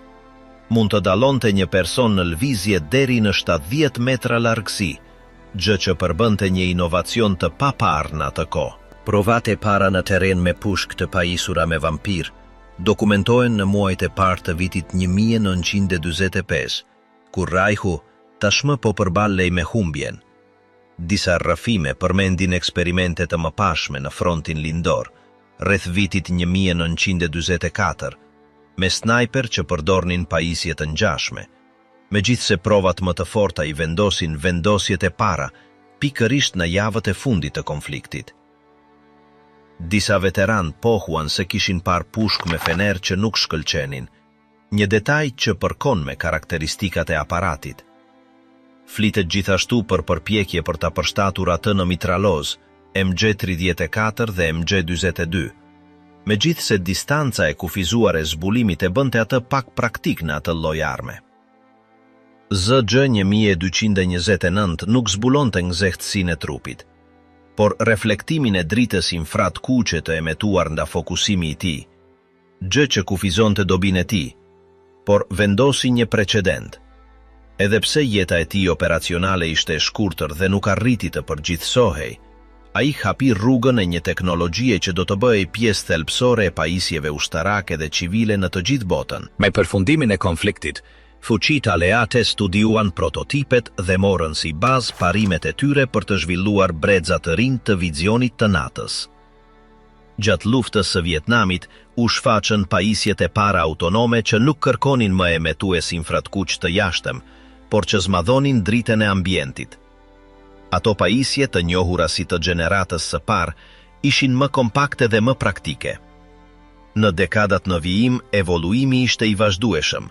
Mund të dallonte një person në lëvizje deri në 70 metra largësi, gjë që përbënte një inovacion të paparë në atë kohë. Provat e para në terren me pushkë të pajisura me vampir dokumentohen në muajt e parë të vitit 1945, kur Reichu tashmë po përballej me humbjen. Disa rrëfime përmendin eksperimente të mëpashme në frontin lindor, rreth vitit 1944, me snajper që përdornin pajisje të ngjashme, megjithse provat më të forta I vendosin vendosjet e para, pikërisht në javët e fundit të konfliktit. Disa veteran pohuan se kishin par pushk me fener që nuk shkëlqenin, një detaj që përkon me karakteristikat e aparatit. Flitet gjithashtu për përpjekje për ta përshtatur atë në mitraloz, MG34 dhe MG42. Megjithse distanca e kufizuar e zbulimit e bënte atë pak praktik në atë lloj arme. ZG-1229 nuk zbulonte nxehtësinë e trupit, por reflektimin e dritës infratkuqe të emetuar nga fokusimi I tij, gjë që kufizonte dobinë e tij, por vendosi një precedent. Edhe pse jeta e tij operacionale ishte e shkurtër dhe nuk arriti të përgjithësohej, ai hapi rrugën e një teknologjie që do të bëhej pjesë thelbësore e pajisjeve ushtarake dhe civile në të gjithë botën. Me përfundimin e konfliktit, fuqitë aleate studiuan prototipet dhe morën si bazë parimet e tyre për të zhvilluar breza të rinj të vizionit të natës. Gjatë luftës së Vietnamit, u shfaqën pajisjet e para autonome që nuk kërkonin më emetues infratkuq të jashtëm, por që zmadhonin dritën e ambientit. Ato pajisje të njohura si të gjeneratës së parë ishin më kompakte dhe më praktike. Në dekadat në vijim, evoluimi ishte I vazhdueshëm.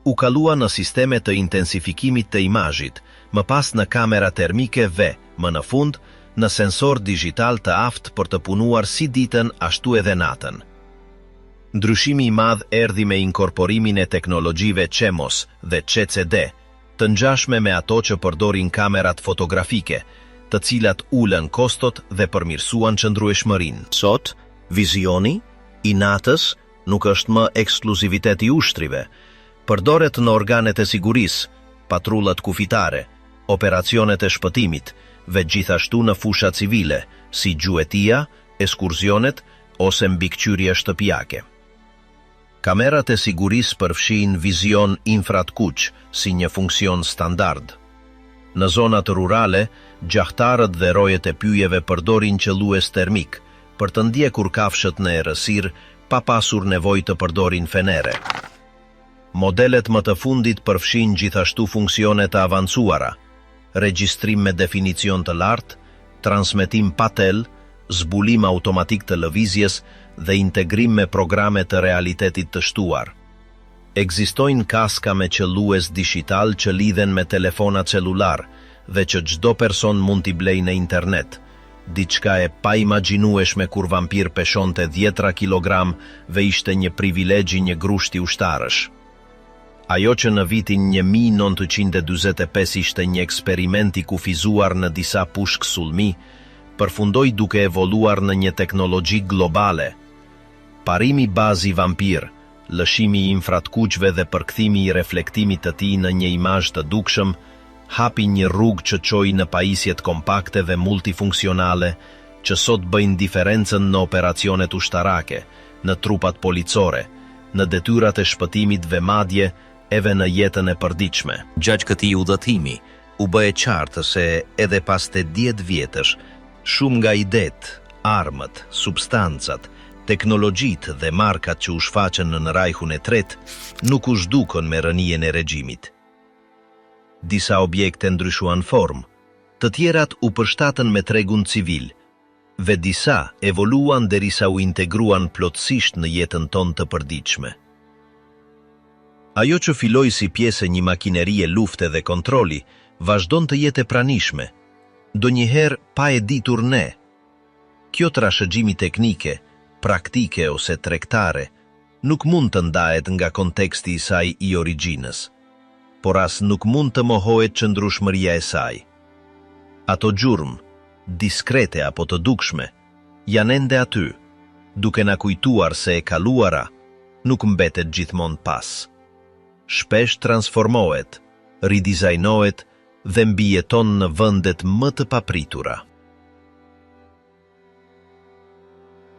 U kalua në sisteme të intensifikimit të imazhit, më pas në kamera termike dhe, më në fund, në sensor digital të aftë për të punuar si ditën ashtu edhe natën. Ndryshimi I madh erdhi me inkorporimin e teknologjive CMOS dhe CCD, të ngjashme me ato që përdorin kamerat fotografike, të cilat ulën kostot dhe përmirësuan qëndrueshmërinë. Sot, vizioni I natës nuk është më ekskluzivitet I ushtrive, përdoret në organet e sigurisë, patrullat kufitare, operacionet e shpëtimit, dhe gjithashtu në fusha civile, si gjuetia, ekskurzionet ose mbikëqyrje shtëpiake. Kamerat e sigurisë përfshin vizion infratkuq si një funksion standard. Në zonat rurale, gjahtarët dhe rojet e pyjeve përdorin qellues termik për të ndjekur kafshët në errësirë pa pasur nevojë të përdorin fenere. Modelet më të fundit përfshin gjithashtu funksione të avancuara, regjistrim me definicion të lartë, transmetim pa tel, zbulim automatik të lëvizjes dhe integrim me programe të realitetit të shtuar. Ekzistojnë kaska me qellues digital që lidhen me telefona celular dhe që çdo person mund t'i blejë në internet, diçka e pa imagjinueshme kur vampir peshonte 10 kilogram dhe ishte një privilegji një grushti ushtarësh. Ajo që në vitin 1945 ishte një eksperiment i kufizuar në disa pushk sulmi, përfundoi duke evoluar në një teknologji globale. Parimi bazi vampir, lëshimi i infratkuqve dhe përkthimi i reflektimit të tij në një imazh të dukshëm, hapi një rrugë që çoi në pajisjet kompakte dhe multifunksionale, që sot bëjnë diferencën në operacionet ushtarake, në trupat policore, në detyrat e shpëtimit dhe madje edhe në jetën e përditshme. Gjatë këtij udhëtimi, u bë e qartë se edhe pas 80 vjetësh, shumë nga idetë, armët, substancat, teknologjitë dhe markat që u shfaqën në Rajhun e Tretë nuk u zhdukën me rënien e regjimit. Disa objekte ndryshuan formë, të tjerat u përshtatën me tregun civil, dhe disa evoluan derisa u integruan plotësisht në jetën tonë të përditshme. Ajo që filloi si pjesë e një makinerie lufte dhe kontroli, vazhdon të jetë e pranishme, ndonjëherë pa e ditur ne. Kjo trashëgjimi teknike, praktike ose tregtare, nuk mund të ndahet nga konteksti i saj i origjinës, por as nuk mund të mohohet qëndrueshmëria e saj. Ato gjurmë, diskrete apo të dukshme, janë ende aty, duke na kujtuar se e kaluara nuk mbetet gjithmonë pas. Shpesh transformohet, ridizajnohet dhe mbijeton në vendet më të papritura.